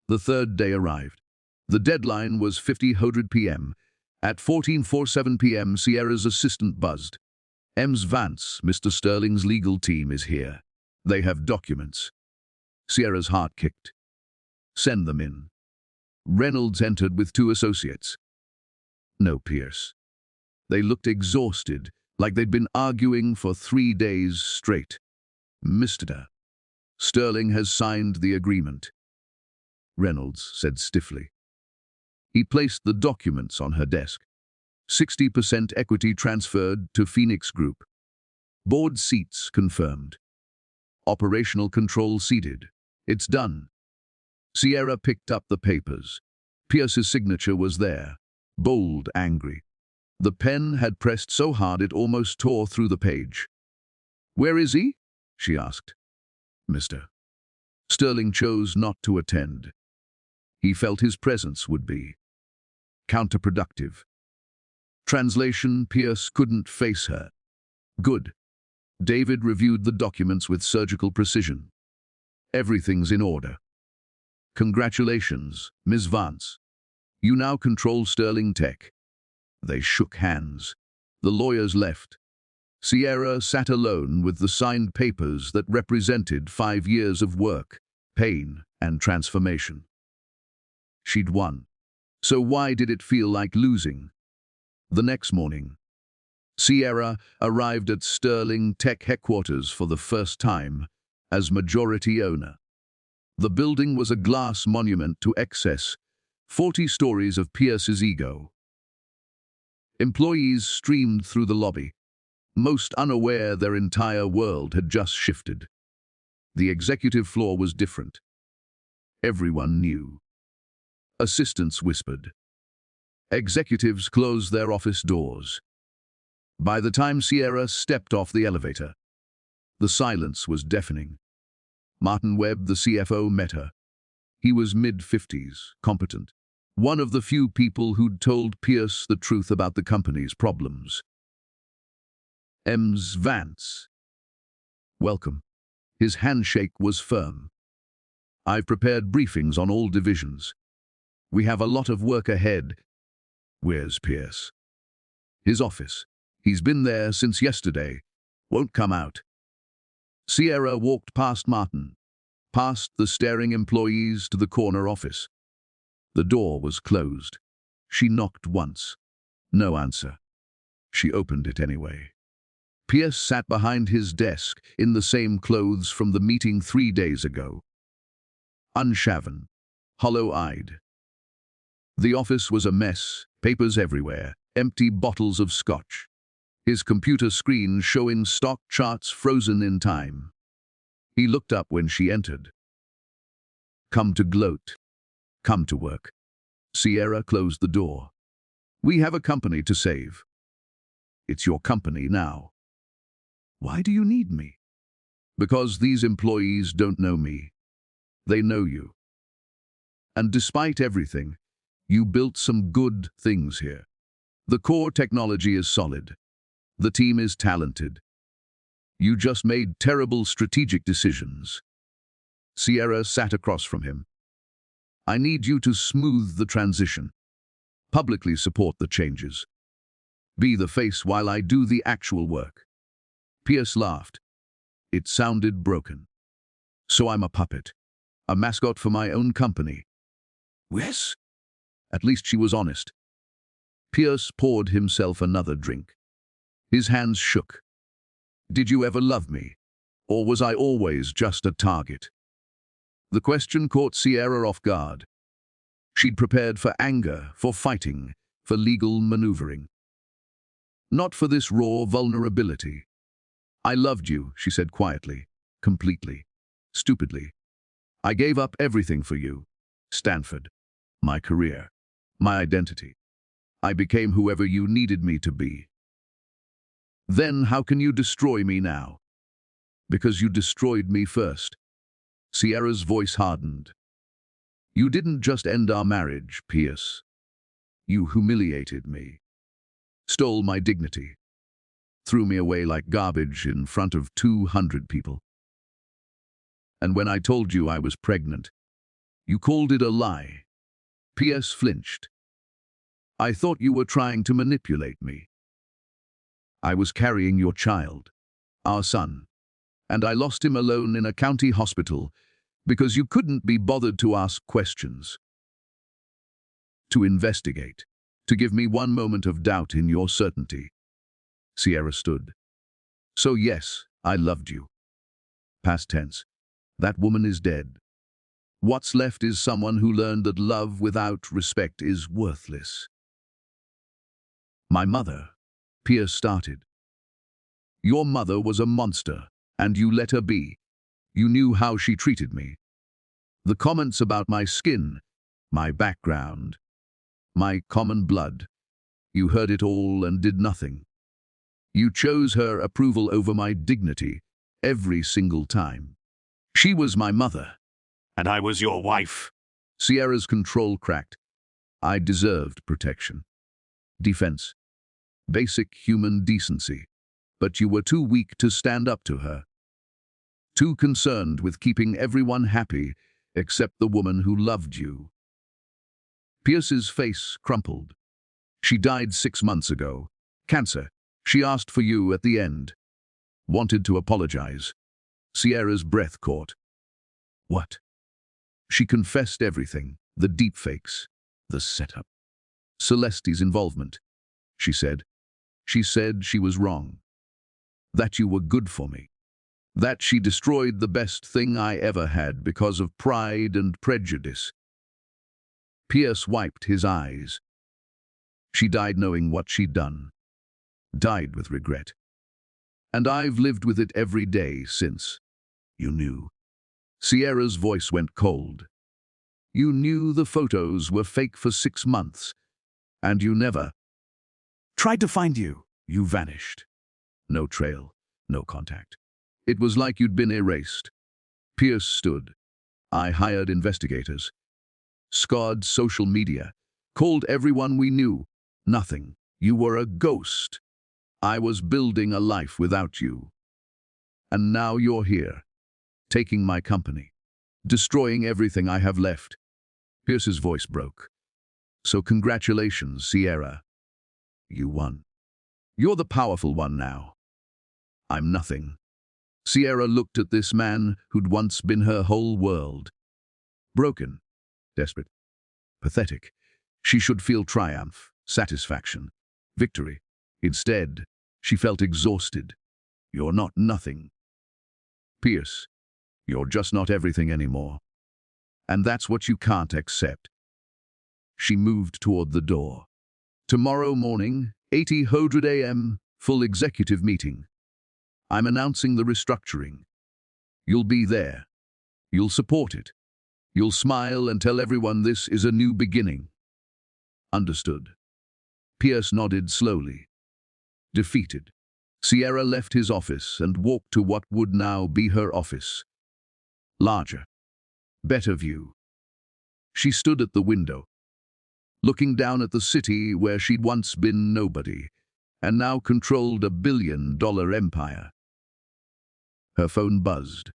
The third day arrived. The deadline was 50:00 p.m. At 14:47 p.m., Sierra's assistant buzzed. Vance, Mr. Sterling's legal team is here. They have documents." Sierra's heart kicked. "Send them in." Reynolds entered with 2 associates. No Pierce. They looked exhausted, like they'd been arguing for 3 days straight. "Mr. Sterling has signed the agreement," Reynolds said stiffly. He placed the documents on her desk. 60% equity transferred to Phoenix Group. Board seats confirmed. Operational control ceded. "It's done." Sierra picked up the papers. Pierce's signature was there, bold, angry. The pen had pressed so hard it almost tore through the page. "Where is he?" she asked. "Mr. Sterling chose not to attend. He felt his presence would be counterproductive." Translation: Pierce couldn't face her. "Good." David reviewed the documents with surgical precision. "Everything's in order. Congratulations, Ms. Vance. You now control Sterling Tech." They shook hands. The lawyers left. Sierra sat alone with the signed papers that represented 5 years of work, pain, and transformation. She'd won. So why did it feel like losing? The next morning, Sierra arrived at Sterling Tech headquarters for the first time as majority owner. The building was a glass monument to excess, 40 stories of Pierce's ego. Employees streamed through the lobby, most unaware their entire world had just shifted. The executive floor was different. Everyone knew. Assistants whispered. Executives closed their office doors. By the time Sierra stepped off the elevator, the silence was deafening. Martin Webb, the CFO, met her. He was mid-50s, competent. One of the few people who'd told Pierce the truth about the company's problems. Vance. Welcome. His handshake was firm. I've prepared briefings on all divisions. We have a lot of work ahead. Where's Pierce? His office. He's been there since yesterday. Won't come out. Sierra walked past Martin, past the staring employees to the corner office. The door was closed. She knocked once. No answer. She opened it anyway. Pierce sat behind his desk in the same clothes from the meeting 3 days ago. Unshaven, hollow-eyed. The office was a mess, papers everywhere, empty bottles of scotch. His computer screen showing stock charts frozen in time. He looked up when she entered. Come to gloat. Come to work. Sierra closed the door. We have a company to save. It's your company now. Why do you need me? Because these employees don't know me. They know you. And despite everything, you built some good things here. The core technology is solid. The team is talented. You just made terrible strategic decisions. Sierra sat across from him. I need you to smooth the transition. Publicly support the changes. Be the face while I do the actual work. Pierce laughed. It sounded broken. So I'm a puppet. A mascot for my own company. Yes? At least she was honest. Pierce poured himself another drink. His hands shook. Did you ever love me? Or was I always just a target? The question caught Sierra off guard. She'd prepared for anger, for fighting, for legal maneuvering. Not for this raw vulnerability. I loved you, she said quietly, completely, stupidly. I gave up everything for you. Stanford, my career, my identity. I became whoever you needed me to be. Then how can you destroy me now? Because you destroyed me first. Sierra's voice hardened. You didn't just end our marriage, Pierce. You humiliated me. Stole my dignity. Threw me away like garbage in front of 200 people. And when I told you I was pregnant, you called it a lie. Pierce flinched. I thought you were trying to manipulate me. I was carrying your child, our son, and I lost him alone in a county hospital because you couldn't be bothered to ask questions, to investigate, to give me one moment of doubt in your certainty. Sierra stood. So yes, I loved you. Past tense. That woman is dead. What's left is someone who learned that love without respect is worthless. My mother, Pierce started. Your mother was a monster, and you let her be. You knew how she treated me. The comments about my skin, my background, my common blood, you heard it all and did nothing. You chose her approval over my dignity every single time. She was my mother. And I was your wife. Sierra's control cracked. I deserved protection. Defense. Basic human decency. But you were too weak to stand up to her. Too concerned with keeping everyone happy except the woman who loved you. Pierce's face crumpled. She died 6 months ago. Cancer. She asked for you at the end. Wanted to apologize. Sierra's breath caught. What? She confessed everything. The deepfakes. The setup. Celeste's involvement. She said. She said she was wrong. That you were good for me. That she destroyed the best thing I ever had because of pride and prejudice. Pierce wiped his eyes. She died knowing what she'd done. Died with regret. And I've lived with it every day since. You knew. Sierra's voice went cold. You knew the photos were fake for 6 months. And you never tried to find you. You vanished. No trail, no contact. It was like you'd been erased. Pierce stood. I hired investigators. Scoured social media. Called everyone we knew. Nothing. You were a ghost. I was building a life without you. And now you're here, taking my company, destroying everything I have left. Pierce's voice broke. So congratulations, Sierra. You won. You're the powerful one now. I'm nothing. Sierra looked at this man who'd once been her whole world. Broken, desperate, pathetic. She should feel triumph, satisfaction, victory. Instead, she felt exhausted. You're not nothing. Pierce, you're just not everything anymore. And that's what you can't accept. She moved toward the door. Tomorrow morning, 8:00 a.m., full executive meeting. I'm announcing the restructuring. You'll be there. You'll support it. You'll smile and tell everyone this is a new beginning. Understood. Pierce nodded slowly. Defeated, Sierra left his office and walked to what would now be her office. Larger. Better view. She stood at the window, looking down at the city where she'd once been nobody, and now controlled a $1 billion empire. Her phone buzzed.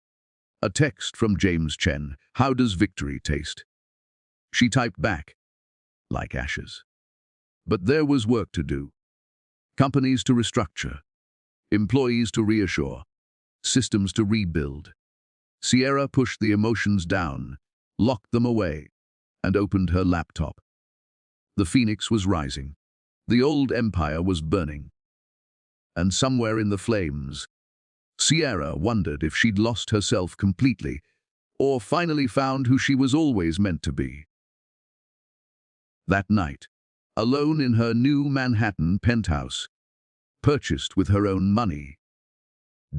A text from James Chen. How does victory taste? She typed back, like ashes. But there was work to do. Companies to restructure, employees to reassure, systems to rebuild. Sierra pushed the emotions down, locked them away, and opened her laptop. The phoenix was rising. The old empire was burning. And somewhere in the flames, Sierra wondered if she'd lost herself completely, or finally found who she was always meant to be. That night, alone in her new Manhattan penthouse, purchased with her own money,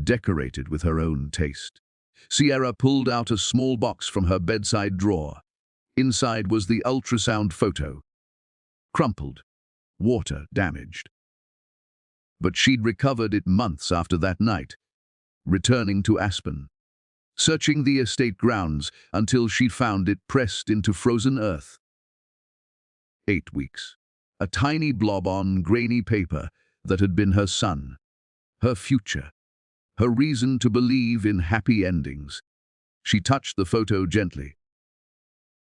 decorated with her own taste, Sierra pulled out a small box from her bedside drawer. Inside was the ultrasound photo. Crumpled, water damaged. But she'd recovered it months after that night, returning to Aspen, searching the estate grounds until she'd found it pressed into frozen earth. 8 weeks. A tiny blob on grainy paper that had been her son, her future, her reason to believe in happy endings. She touched the photo gently.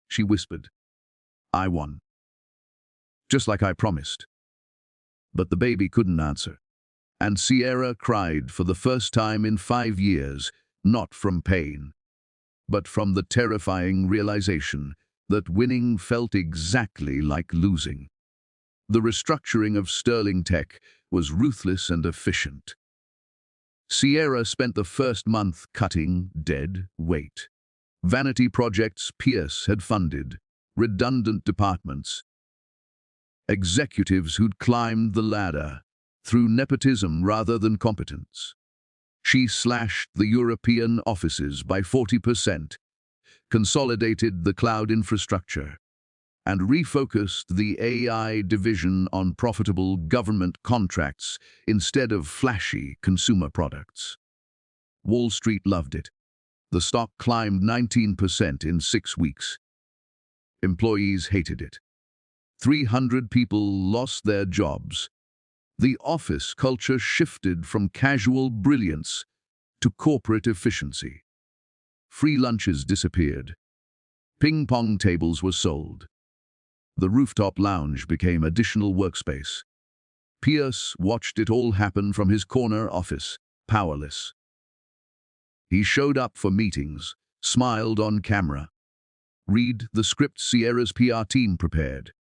She whispered, I won. Just like I promised. But the baby couldn't answer. And Sierra cried for the first time in 5 years, not from pain, but from the terrifying realization that winning felt exactly like losing. The restructuring of Sterling Tech was ruthless and efficient. Sierra spent the first month cutting dead weight. Vanity projects Pierce had funded, redundant departments, executives who'd climbed the ladder through nepotism rather than competence. She slashed the European offices by 40%, consolidated the cloud infrastructure, and refocused the AI division on profitable government contracts instead of flashy consumer products. Wall Street loved it. The stock climbed 19% in 6 weeks. Employees hated it. 300 people lost their jobs. The office culture shifted from casual brilliance to corporate efficiency. Free lunches disappeared. Ping-pong tables were sold. The rooftop lounge became additional workspace. Pierce watched it all happen from his corner office, powerless. He showed up for meetings, smiled on camera, read the script Sierra's PR team prepared.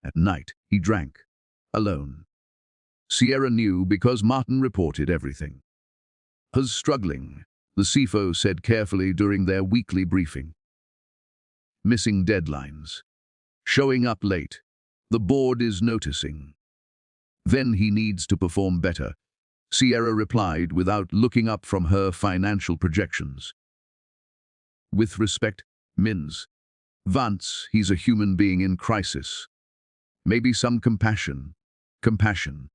At night, he drank, alone. Sierra knew because Martin reported everything. Was struggling, the CFO said carefully during their weekly briefing. Missing deadlines. Showing up late. The board is noticing. Then he needs to perform better, Sierra replied without looking up from her financial projections. With respect, Mins. Vance, he's a human being in crisis. Maybe some compassion. Compassion.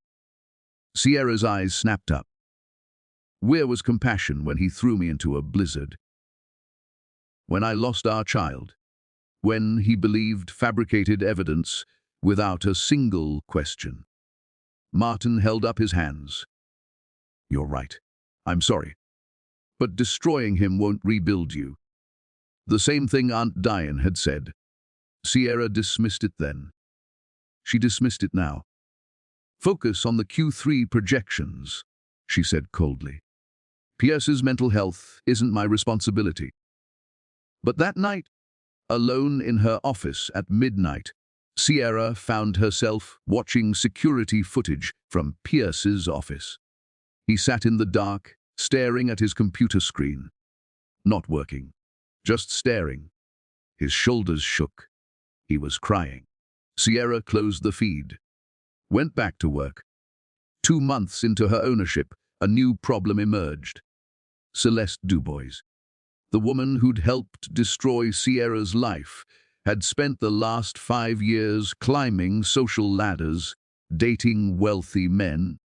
Sierra's eyes snapped up. Where was compassion when he threw me into a blizzard? When I lost our child. When he believed fabricated evidence without a single question. Martin held up his hands. You're right. I'm sorry. But destroying him won't rebuild you. The same thing Aunt Diane had said. Sierra dismissed it then. She dismissed it now. Focus on the Q3 projections, she said coldly. Pierce's mental health isn't my responsibility. But that night, alone in her office at midnight, Sierra found herself watching security footage from Pierce's office. He sat in the dark, staring at his computer screen. Not working, just staring. His shoulders shook. He was crying. Sierra closed the feed. Went back to work. 2 months into her ownership, a new problem emerged. Celeste Dubois, the woman who'd helped destroy Sierra's life, had spent the last 5 years climbing social ladders, dating wealthy men,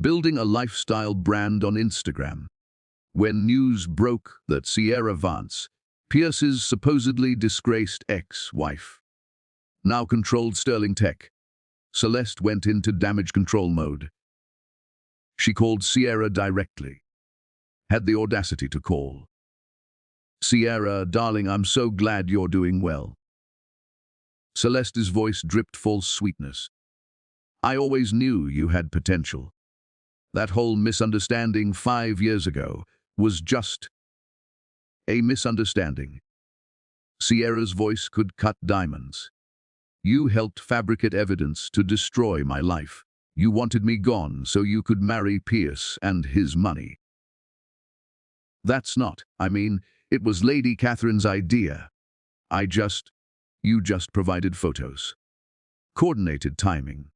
building a lifestyle brand on Instagram. When news broke that Sierra Vance, Pierce's supposedly disgraced ex-wife, now controlled Sterling Tech, Celeste went into damage control mode. She called Sierra directly. Had the audacity to call. Sierra, darling, I'm so glad you're doing well. Celeste's voice dripped false sweetness. I always knew you had potential. That whole misunderstanding 5 years ago was just a misunderstanding. Sierra's voice could cut diamonds. You helped fabricate evidence to destroy my life. You wanted me gone so you could marry Pierce and his money. That's not, it was Lady Catherine's idea. You just provided photos. Coordinated timing.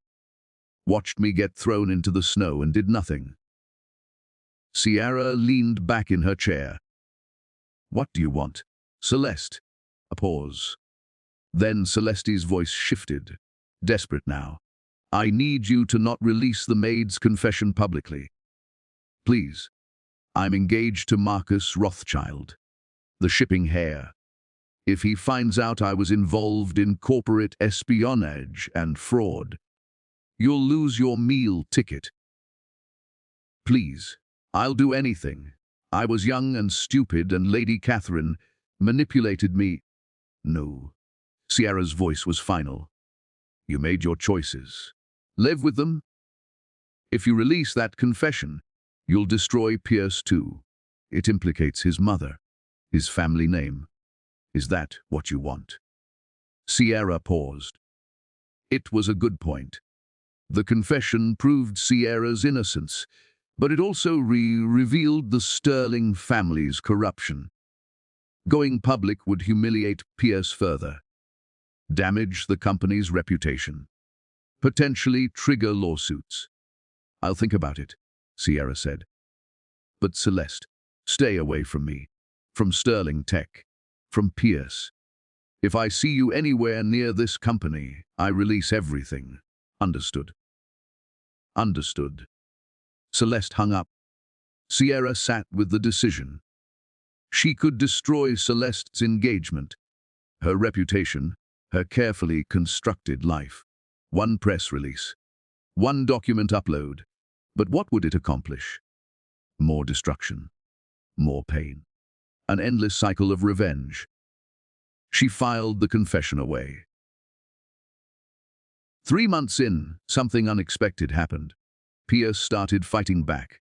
Watched me get thrown into the snow and did nothing. Sierra leaned back in her chair. What do you want? Celeste. A pause. Then Celeste's voice shifted, desperate now. I need you to not release the maid's confession publicly. Please. I'm engaged to Marcus Rothschild, the shipping heir. If he finds out I was involved in corporate espionage and fraud, you'll lose your meal ticket. Please, I'll do anything. I was young and stupid and Lady Catherine manipulated me. No. Sierra's voice was final. You made your choices. Live with them. If you release that confession, you'll destroy Pierce too. It implicates his mother, his family name. Is that what you want? Sierra paused. It was a good point. The confession proved Sierra's innocence, but it also revealed the Sterling family's corruption. Going public would humiliate Pierce further, damage the company's reputation, potentially trigger lawsuits. I'll think about it, Sierra said. But Celeste, stay away from me, from Sterling Tech, from Pierce. If I see you anywhere near this company, I release everything. Understood? Understood. Celeste hung up. Sierra sat with the decision. She could destroy Celeste's engagement, her reputation, her carefully constructed life. One press release, one document upload. But what would it accomplish? More destruction, more pain, an endless cycle of revenge. She filed the confession away. 3 months in, something unexpected happened. Pierce started fighting back.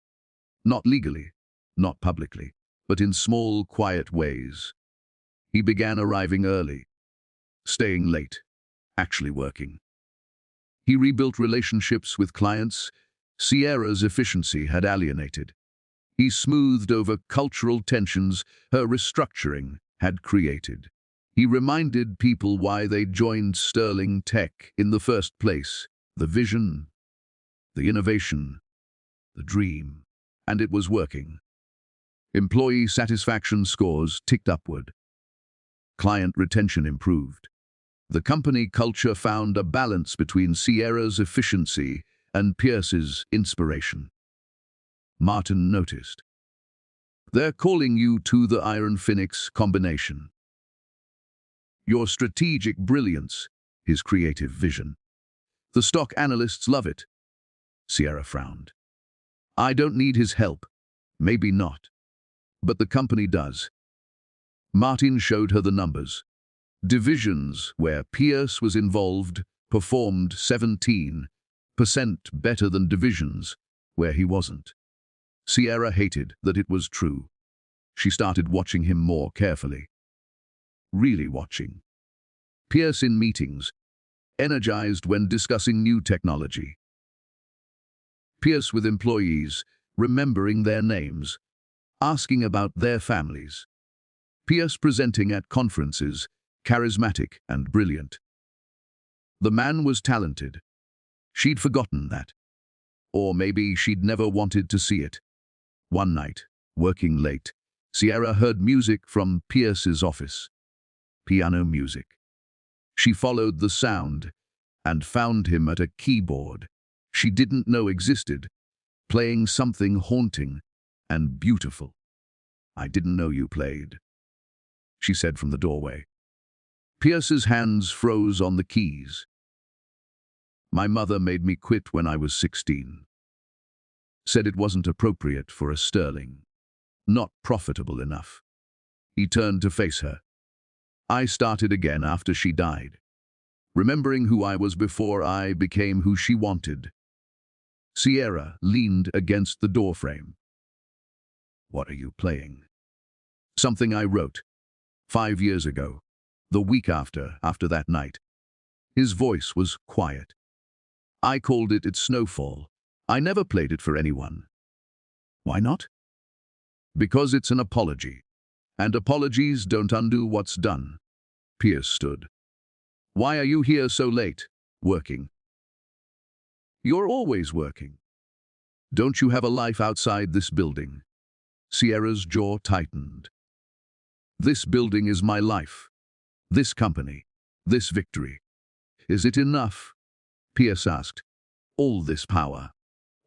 Not legally, not publicly, but in small, quiet ways. He began arriving early, staying late, actually working. He rebuilt relationships with clients Sierra's efficiency had alienated. He smoothed over cultural tensions her restructuring had created. He reminded people why they joined Sterling Tech in the first place. The vision, the innovation, the dream. And it was working. Employee satisfaction scores ticked upward. Client retention improved. The company culture found a balance between Sierra's efficiency and Pierce's inspiration. Martin noticed. They're calling you to the Iron Phoenix combination. Your strategic brilliance, his creative vision. The stock analysts love it. Sierra frowned. I don't need his help. Maybe not. But the company does. Martin showed her the numbers. Divisions where Pierce was involved performed 17% better than divisions where he wasn't. Sierra hated that it was true. She started watching him more carefully. Really watching. Pierce in meetings, energized when discussing new technology. Pierce with employees, remembering their names, asking about their families. Pierce presenting at conferences, charismatic and brilliant. The man was talented. She'd forgotten that. Or maybe she'd never wanted to see it. One night, working late, Sierra heard music from Pierce's office. Piano music. She followed the sound and found him at a keyboard she didn't know existed, playing something haunting and beautiful. I didn't know you played, she said from the doorway. Pierce's hands froze on the keys. My mother made me quit when I was 16. Said it wasn't appropriate for a Sterling. Not profitable enough. He turned to face her. I started again after she died, remembering who I was before I became who she wanted. Sierra leaned against the doorframe. What are you playing? Something I wrote 5 years ago, the week after that night. His voice was quiet. I called it It's Snowfall. I never played it for anyone. Why not? Because it's an apology. And apologies don't undo what's done. Pierce stood. Why are you here so late? Working. You're always working. Don't you have a life outside this building? Sierra's jaw tightened. This building is my life. This company. This victory. Is it enough? Pierce asked. All this power.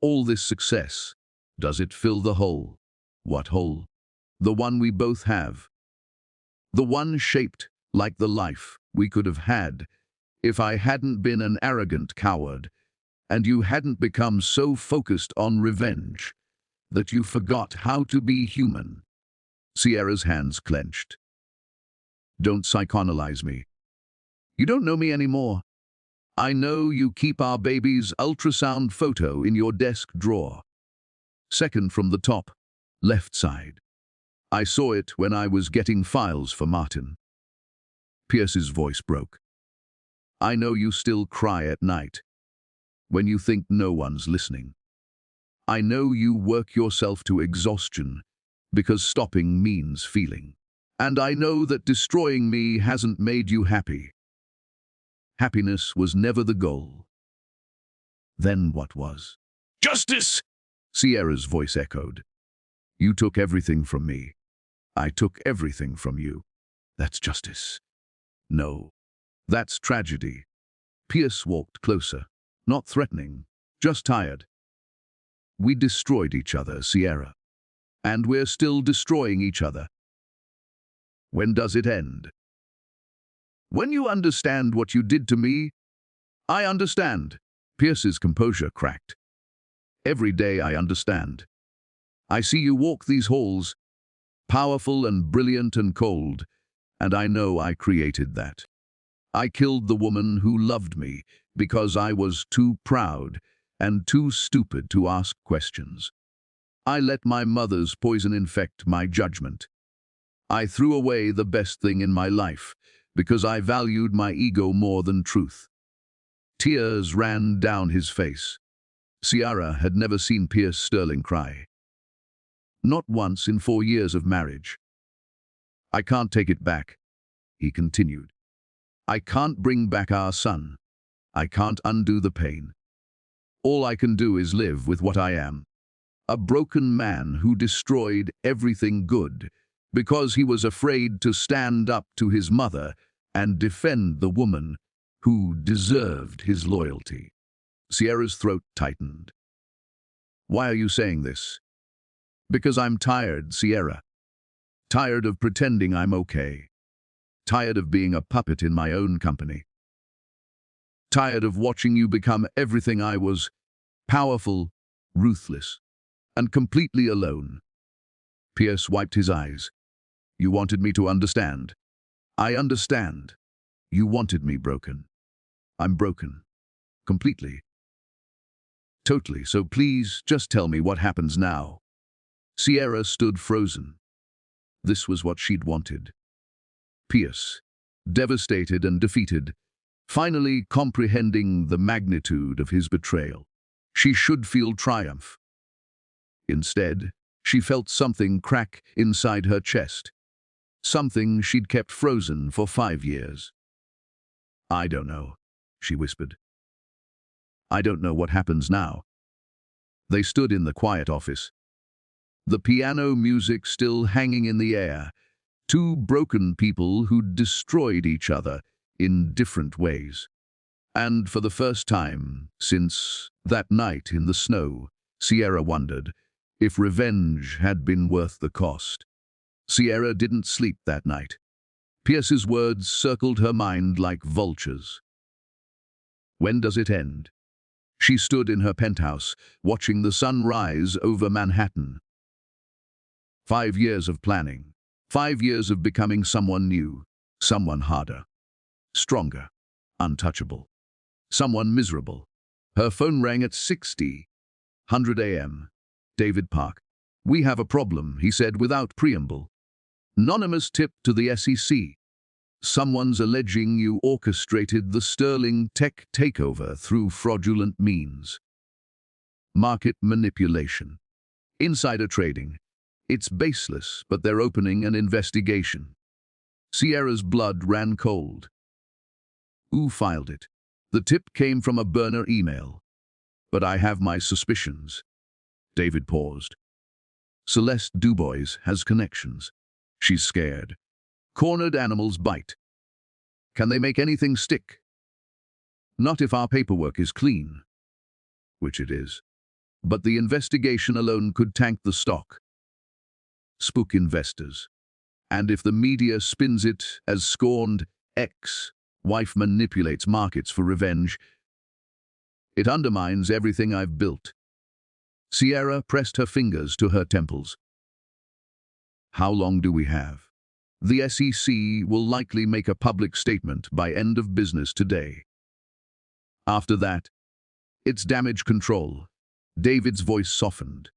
All this success. Does it fill the hole? What hole? The one we both have. The one shaped like the life we could have had if I hadn't been an arrogant coward and you hadn't become so focused on revenge that you forgot how to be human. Sierra's hands clenched. Don't psychoanalyze me. You don't know me anymore. I know you keep our baby's ultrasound photo in your desk drawer. Second from the top, left side. I saw it when I was getting files for Martin. Pierce's voice broke. I know you still cry at night, when you think no one's listening. I know you work yourself to exhaustion, because stopping means feeling. And I know that destroying me hasn't made you happy. Happiness was never the goal. Then what was? Justice! Sierra's voice echoed. You took everything from me. I took everything from you. That's justice. No, that's tragedy. Pierce walked closer, not threatening, just tired. We destroyed each other, Sierra. And we're still destroying each other. When does it end? When you understand what you did to me, I understand. Pierce's composure cracked. Every day I understand. I see you walk these halls, powerful and brilliant and cold, and I know I created that. I killed the woman who loved me because I was too proud and too stupid to ask questions. I let my mother's poison infect my judgment. I threw away the best thing in my life because I valued my ego more than truth. Tears ran down his face. Sierra had never seen Pierce Sterling cry. Not once in 4 years of marriage. I can't take it back. he continued. I can't bring back our son. I can't undo the pain. All I can do is live with what I am. A broken man who destroyed everything good because he was afraid to stand up to his mother and defend the woman who deserved his loyalty. Sierra's throat tightened. Why are you saying this? Because I'm tired, Sierra. Tired of pretending I'm okay. Tired of being a puppet in my own company. Tired of watching you become everything I was, powerful, ruthless, and completely alone. Pierce wiped his eyes. You wanted me to understand. I understand. You wanted me broken. I'm broken. Completely. Totally, so please just tell me what happens now. Sierra stood frozen. This was what she'd wanted. Pierce, devastated and defeated, finally comprehending the magnitude of his betrayal. She should feel triumph. Instead, she felt something crack inside her chest. Something she'd kept frozen for 5 years. I don't know, she whispered. I don't know what happens now. They stood in the quiet office. The piano music still hanging in the air. Two broken people who'd destroyed each other in different ways. And for the first time since that night in the snow, Sierra wondered if revenge had been worth the cost. Sierra didn't sleep that night. Pierce's words circled her mind like vultures. When does it end? She stood in her penthouse, watching the sun rise over Manhattan. 5 years of planning. 5 years of becoming someone new, someone harder, stronger, untouchable, someone miserable. Her phone rang at 6:00 a.m. David Park. We have a problem, he said without preamble. Anonymous tip to the SEC. Someone's alleging you orchestrated the Sterling tech takeover through fraudulent means. Market manipulation. Insider trading. It's baseless, but they're opening an investigation. Sierra's blood ran cold. Who filed it? The tip came from a burner email. But I have my suspicions. David paused. Celeste Dubois has connections. She's scared. Cornered animals bite. Can they make anything stick? Not if our paperwork is clean. Which it is. But the investigation alone could tank the stock. Spook investors. And if the media spins it as scorned ex-wife manipulates markets for revenge, it undermines everything I've built. Sierra pressed her fingers to her temples. How long do we have? The SEC will likely make a public statement by end of business today. After that, it's damage control. David's voice softened.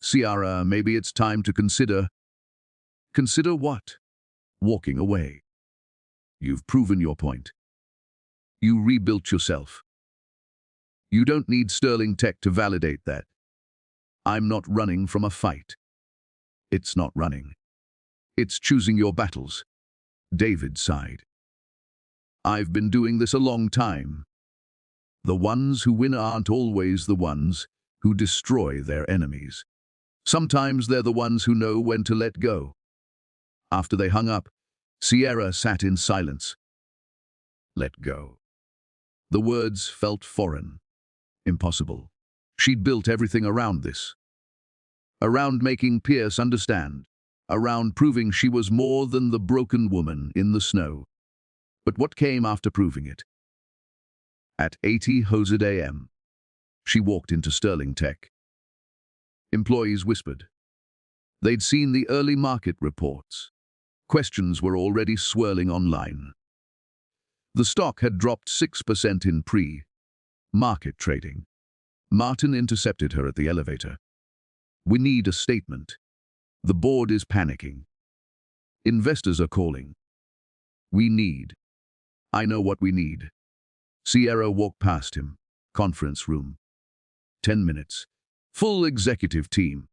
Sierra, maybe it's time to consider. Consider what? Walking away. You've proven your point. You rebuilt yourself. You don't need Sterling Tech to validate that. I'm not running from a fight. It's not running. It's choosing your battles. David sighed. I've been doing this a long time. The ones who win aren't always the ones who destroy their enemies. Sometimes they're the ones who know when to let go. After they hung up, Sierra sat in silence. Let go. The words felt foreign, impossible. She'd built everything around this. Around making Pierce understand. Around proving she was more than the broken woman in the snow. But what came after proving it? At 8:00 a.m., she walked into Sterling Tech. Employees whispered. They'd seen the early market reports. Questions were already swirling online. The stock had dropped 6% in pre-market trading. Martin intercepted her at the elevator. We need a statement. The board is panicking. Investors are calling. We need. I know what we need. Sierra walked past him. Conference room. 10 minutes. Full executive team.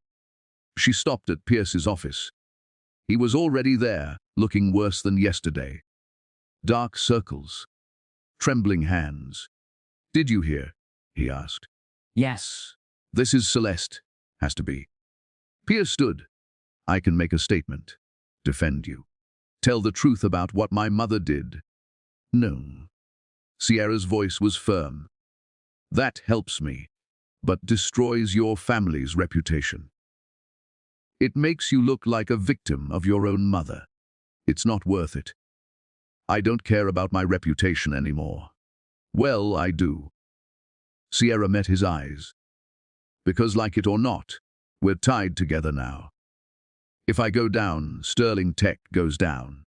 She stopped at Pierce's office. He was already there, looking worse than yesterday. Dark circles. Trembling hands. "Did you hear?" he asked. Yes. "This is Celeste. Has to be." Pierce stood. "I can make a statement. Defend you. Tell the truth about what my mother did." "No." Sierra's voice was firm. "That helps me, but destroys your family's reputation. It makes you look like a victim of your own mother. It's not worth it. I don't care about my reputation anymore." "Well, I do." Sierra met his eyes. "Because like it or not, we're tied together now. If I go down, Sterling Tech goes down.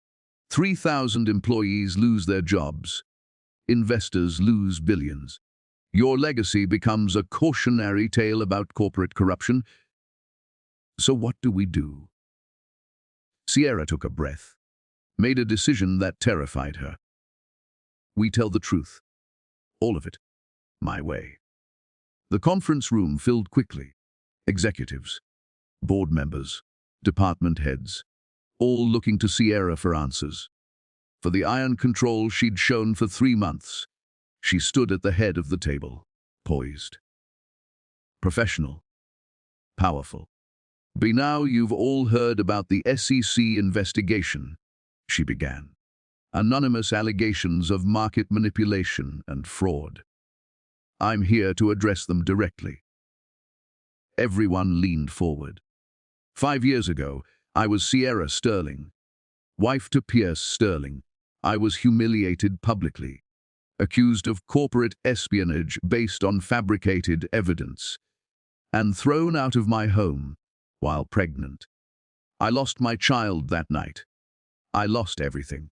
3,000 employees lose their jobs. Investors lose billions. Your legacy becomes a cautionary tale about corporate corruption. So what do we do?" Sierra took a breath, made a decision that terrified her. "We tell the truth. All of it. My way." The conference room filled quickly. Executives, board members, department heads, all looking to Sierra for answers. For the iron control she'd shown for 3 months, she stood at the head of the table, poised. Professional. Powerful. "By now you've all heard about the SEC investigation," she began. "Anonymous allegations of market manipulation and fraud. I'm here to address them directly." Everyone leaned forward. 5 years ago, I was Sierra Sterling, wife to Pierce Sterling. I was humiliated publicly, accused of corporate espionage based on fabricated evidence, and thrown out of my home while pregnant. I lost my child that night. I lost everything.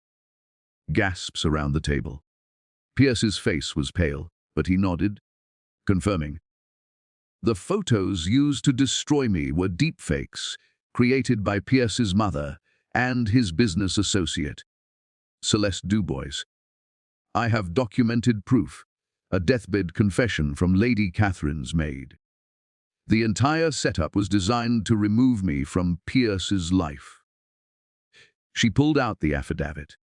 Gasps around the table. Pierce's face was pale, but he nodded, confirming. "The photos used to destroy me were deepfakes, created by Pierce's mother and his business associate, Celeste Dubois. I have documented proof, a deathbed confession from Lady Catherine's maid. The entire setup was designed to remove me from Pierce's life." She pulled out the affidavit,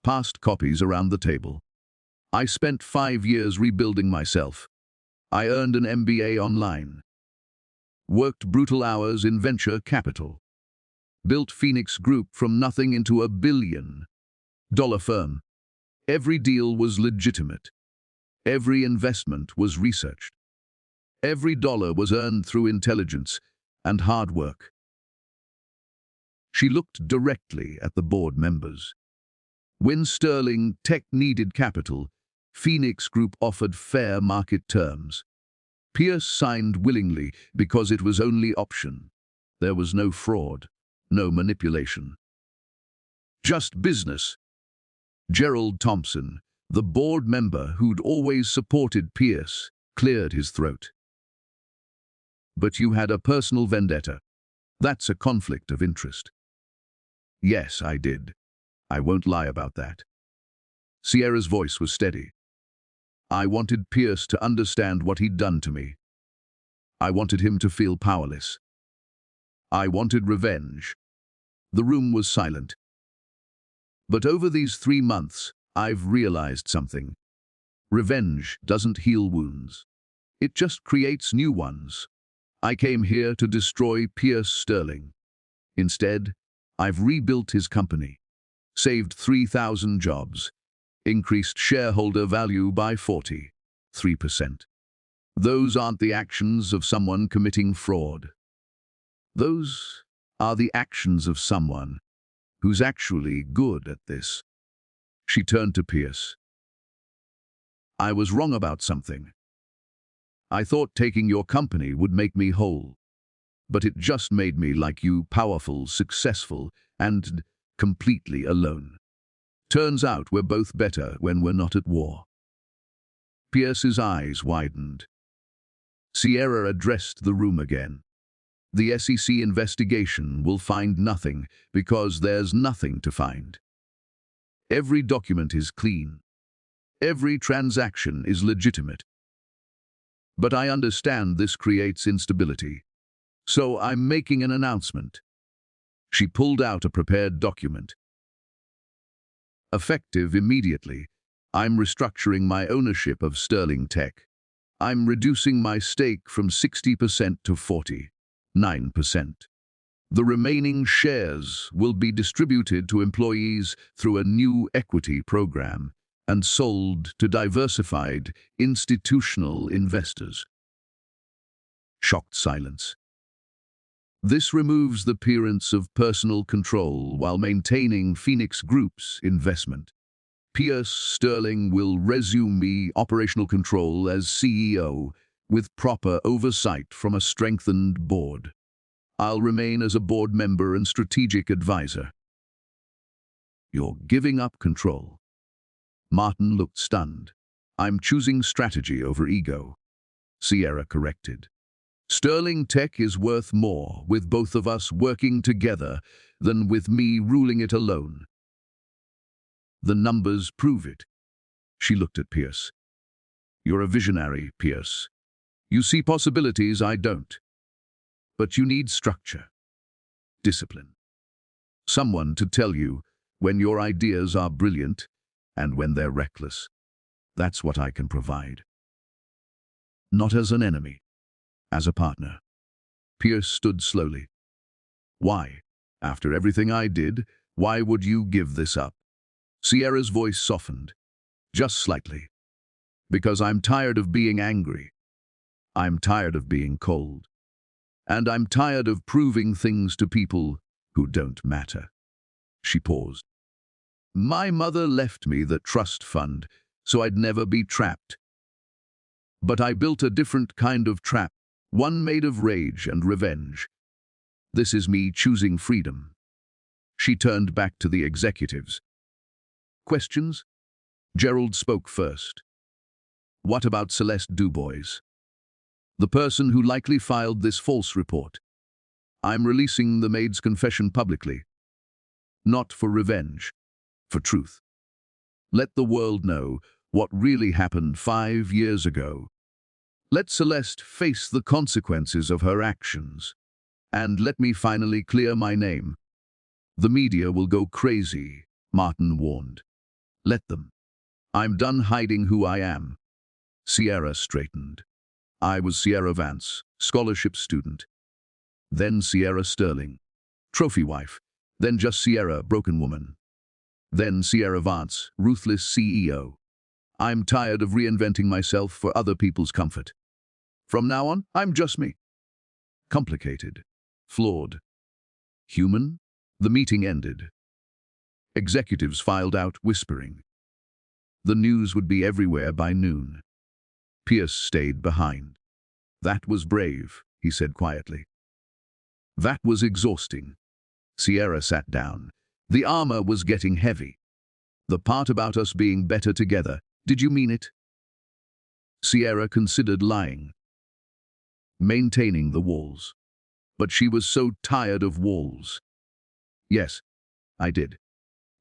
passed copies around the table. "I spent 5 years rebuilding myself. I earned an MBA online. Worked brutal hours in venture capital. Built Phoenix Group from nothing into a $1 billion firm. Every deal was legitimate. Every investment was researched. Every dollar was earned through intelligence and hard work." She looked directly at the board members. When Sterling Tech needed capital, Phoenix Group offered fair market terms. Pierce signed willingly because it was only option. There was no fraud, no manipulation. Just business. Gerald Thompson, the board member who'd always supported Pierce, cleared his throat. "But you had a personal vendetta. That's a conflict of interest." "Yes, I did. I won't lie about that." Sierra's voice was steady. "I wanted Pierce to understand what he'd done to me. I wanted him to feel powerless. I wanted revenge." The room was silent. "But over these 3 months, I've realized something. Revenge doesn't heal wounds. It just creates new ones. I came here to destroy Pierce Sterling. Instead, I've rebuilt his company, saved 3,000 jobs, increased shareholder value by 43%. Those aren't the actions of someone committing fraud. Those are the actions of someone who's actually good at this." She turned to Pierce. "I was wrong about something. I thought taking your company would make me whole, but it just made me like you, powerful, successful, and completely alone. Turns out we're both better when we're not at war." Pierce's eyes widened. Sierra addressed the room again. "The SEC investigation will find nothing because there's nothing to find. Every document is clean. Every transaction is legitimate. But I understand this creates instability. So I'm making an announcement." She pulled out a prepared document. Effective immediately. I'm restructuring my ownership of Sterling Tech. I'm reducing my stake from 60% to 49%. The remaining shares will be distributed to employees through a new equity program and sold to diversified institutional investors. Shocked silence. This removes the appearance of personal control while maintaining Phoenix Group's investment. Pierce Sterling will resume operational control as CEO with proper oversight from a strengthened board. I'll remain as a board member and strategic advisor. You're giving up control. Martin looked stunned. I'm choosing strategy over ego. Sierra corrected. Sterling Tech is worth more with both of us working together than with me ruling it alone. The numbers prove it. She looked at Pierce. You're a visionary, Pierce. You see possibilities I don't. But you need structure, discipline. Someone to tell you when your ideas are brilliant and when they're reckless. That's what I can provide. Not as an enemy, as a partner. Pierce stood slowly. Why? After everything I did, why would you give this up? Sierra's voice softened, just slightly. Because I'm tired of being angry. I'm tired of being cold. And I'm tired of proving things to people who don't matter. She paused. My mother left me the trust fund so I'd never be trapped. But I built a different kind of trap, one made of rage and revenge. This is me choosing freedom. She turned back to the executives. Questions? Gerald spoke first. What about Celeste Dubois? The person who likely filed this false report. I'm releasing the maid's confession publicly. Not for revenge, for truth. Let the world know what really happened 5 years ago. Let Celeste face the consequences of her actions. And let me finally clear my name. The media will go crazy, Martin warned. Let them. I'm done hiding who I am. Sierra straightened. I was Sierra Vance, scholarship student. Then Sierra Sterling, trophy wife. Then just Sierra, broken woman. Then Sierra Vance, ruthless CEO. I'm tired of reinventing myself for other people's comfort. From now on, I'm just me. Complicated. Flawed. Human? The meeting ended. Executives filed out, whispering. The news would be everywhere by noon. Pierce stayed behind. That was brave, he said quietly. That was exhausting. Sierra sat down. The armor was getting heavy. The part about us being better together, did you mean it? Sierra considered lying. Maintaining the walls. But she was so tired of walls. Yes, I did.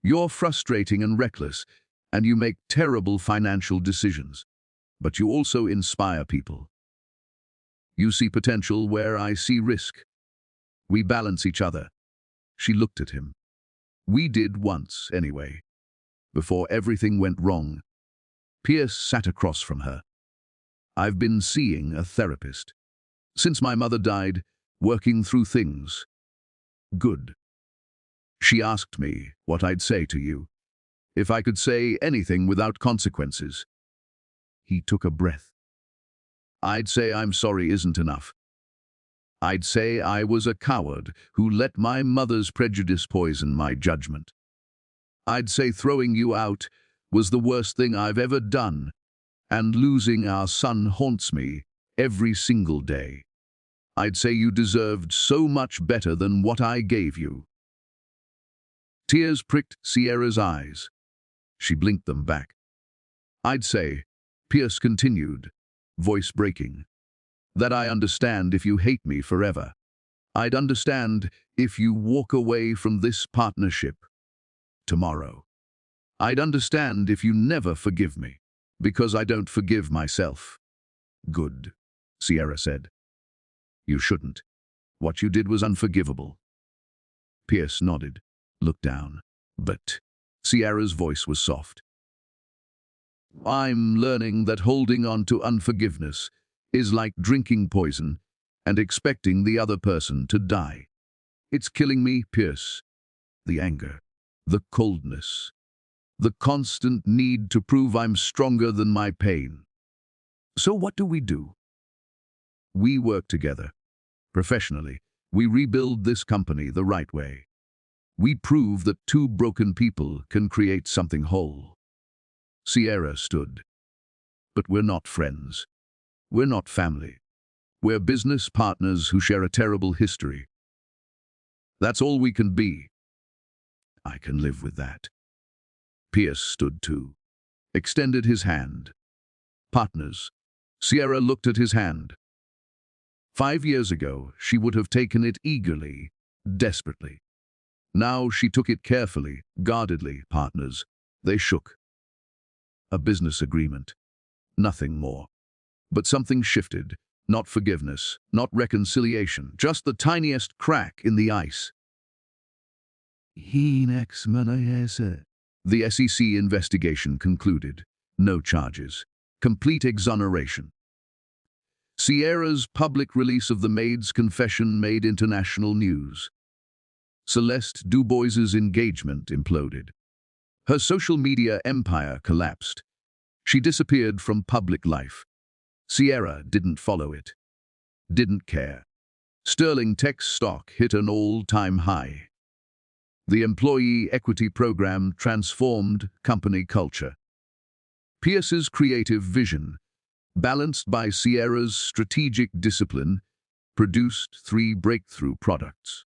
You're frustrating and reckless, and you make terrible financial decisions. But you also inspire people. You see potential where I see risk. We balance each other. She looked at him. We did once, anyway. Before everything went wrong. Pierce sat across from her. I've been seeing a therapist. Since my mother died, working through things. Good. She asked me what I'd say to you. If I could say anything without consequences. He took a breath. I'd say I'm sorry isn't enough. I'd say I was a coward who let my mother's prejudice poison my judgment. I'd say throwing you out was the worst thing I've ever done, and losing our son haunts me every single day. I'd say you deserved so much better than what I gave you. Tears pricked Sierra's eyes. She blinked them back. I'd say, Pierce continued, voice breaking, that I understand if you hate me forever. I'd understand if you walk away from this partnership tomorrow. I'd understand if you never forgive me, because I don't forgive myself. Good, Sierra said. You shouldn't. What you did was unforgivable. Pierce nodded, looked down. But, Sierra's voice was soft. I'm learning that holding on to unforgiveness is like drinking poison and expecting the other person to die. It's killing me, Pierce. The anger, the coldness, the constant need to prove I'm stronger than my pain. So what do? We work together. Professionally, we rebuild this company the right way. We prove that two broken people can create something whole. Sierra stood. But we're not friends. We're not family. We're business partners who share a terrible history. That's all we can be. I can live with that. Pierce stood too, extended his hand. Partners. Sierra looked at his hand. 5 years ago, she would have taken it eagerly, desperately. Now she took it carefully, guardedly. Partners. They shook. A business agreement. Nothing more. But something shifted. Not forgiveness, not reconciliation, just the tiniest crack in the ice. The SEC investigation concluded. No charges. Complete exoneration. Sierra's public release of the maid's confession made international news. Celeste Dubois's engagement imploded. Her social media empire collapsed. She disappeared from public life. Sierra didn't follow it. Didn't care. Sterling Tech's stock hit an all-time high. The employee equity program transformed company culture. Pierce's creative vision, balanced by Sierra's strategic discipline, produced 3 breakthrough products.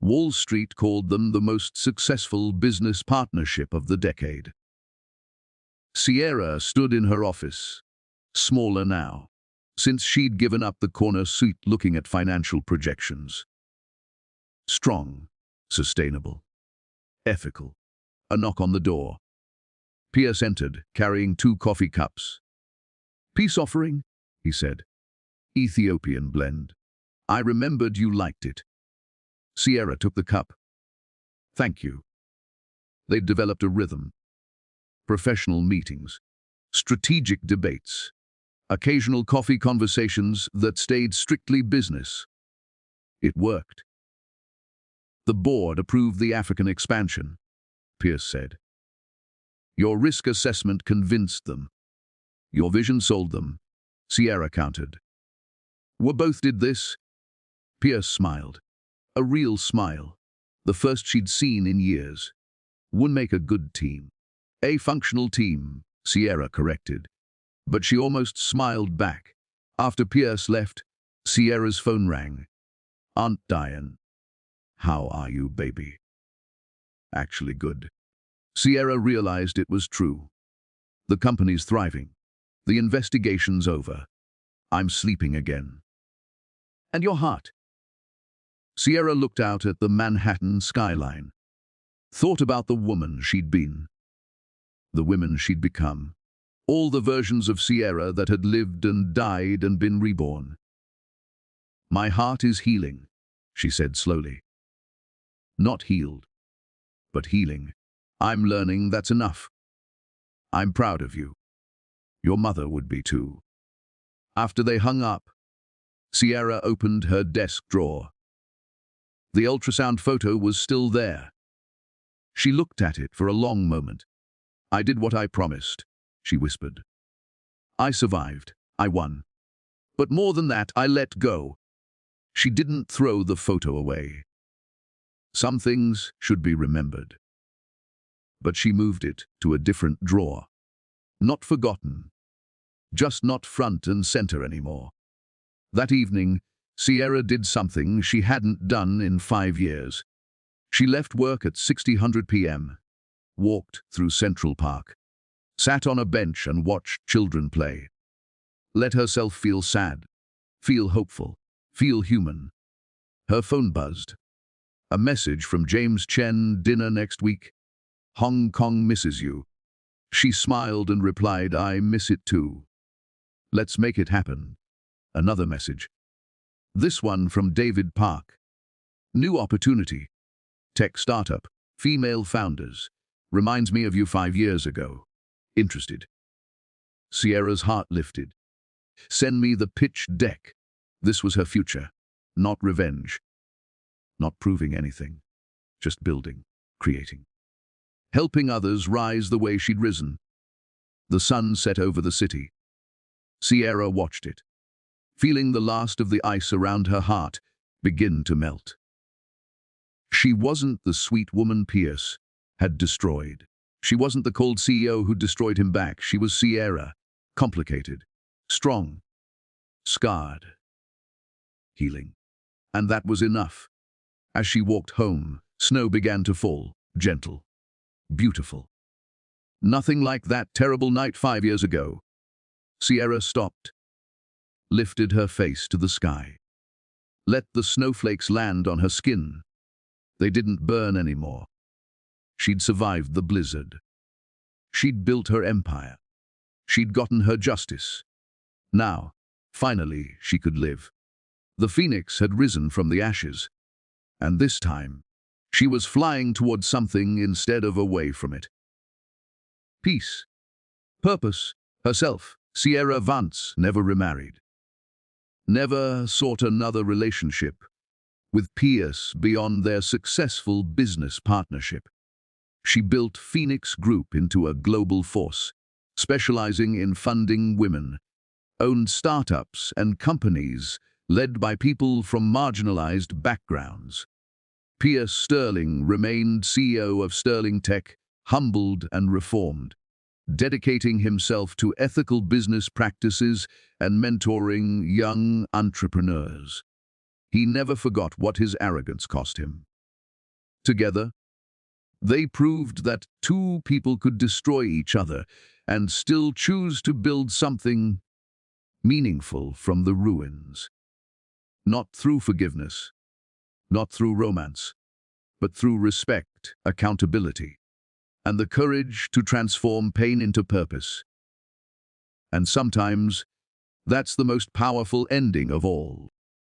Wall Street called them the most successful business partnership of the decade. Sierra stood in her office, smaller now, since she'd given up the corner seat looking at financial projections. Strong, sustainable, ethical. A knock on the door. Pierce entered, carrying 2 coffee cups. Peace offering, he said. Ethiopian blend. I remembered you liked it. Sierra took the cup. Thank you. They'd developed a rhythm. Professional meetings, strategic debates, occasional coffee conversations that stayed strictly business. It worked. The board approved the African expansion, Pierce said. Your risk assessment convinced them. Your vision sold them, Sierra countered. We both did this. Pierce smiled. A real smile. The first she'd seen in years. Would make a good team. A functional team, Sierra corrected. But she almost smiled back. After Pierce left, Sierra's phone rang. Aunt Diane. How are you, baby? Actually good. Sierra realized it was true. The company's thriving. The investigation's over. I'm sleeping again. And your heart? Sierra looked out at the Manhattan skyline. Thought about the woman she'd been. The women she'd become. All the versions of Sierra that had lived and died and been reborn. My heart is healing, she said slowly. Not healed, but healing. I'm learning that's enough. I'm proud of you. Your mother would be too. After they hung up, Sierra opened her desk drawer. The ultrasound photo was still there. She looked at it for a long moment. I did what I promised, she whispered. I survived. I won. But more than that, I let go. She didn't throw the photo away. Some things should be remembered. But she moved it to a different drawer. Not forgotten. Just not front and center anymore. That evening, Sierra did something she hadn't done in 5 years. She left work at 6:00 p.m., walked through Central Park, sat on a bench and watched children play. Let herself feel sad, feel hopeful, feel human. Her phone buzzed. A message from James Chen, dinner next week. Hong Kong misses you. She smiled and replied, I miss it too. Let's make it happen. Another message. This one from David Park. New opportunity. Tech startup. Female founders. Reminds me of you 5 years ago. Interested. Sierra's heart lifted. Send me the pitch deck. This was her future. Not revenge. Not proving anything. Just building, creating. Helping others rise the way she'd risen. The sun set over the city. Sierra watched it, feeling the last of the ice around her heart begin to melt. She wasn't the sweet woman Pierce had destroyed. She wasn't the cold CEO who destroyed him back. She was Sierra, complicated, strong, scarred, healing. And that was enough. As she walked home, snow began to fall, gentle, beautiful. Nothing like that terrible night 5 years ago. Sierra stopped, lifted her face to the sky. Let the snowflakes land on her skin. They didn't burn anymore. She'd survived the blizzard. She'd built her empire. She'd gotten her justice. Now, finally, she could live. The phoenix had risen from the ashes, and this time, she was flying towards something instead of away from it. Peace, purpose, herself. Sierra Vance never remarried. Never sought another relationship with Pierce beyond their successful business partnership. She built Phoenix Group into a global force, specializing in funding women, owned startups and companies led by people from marginalized backgrounds. Pierce Sterling remained CEO of Sterling Tech, humbled and reformed, dedicating himself to ethical business practices and mentoring young entrepreneurs. He never forgot what his arrogance cost him. Together, they proved that two people could destroy each other and still choose to build something meaningful from the ruins. Not through forgiveness, not through romance, but through respect, accountability, and the courage to transform pain into purpose. And sometimes, that's the most powerful ending of all.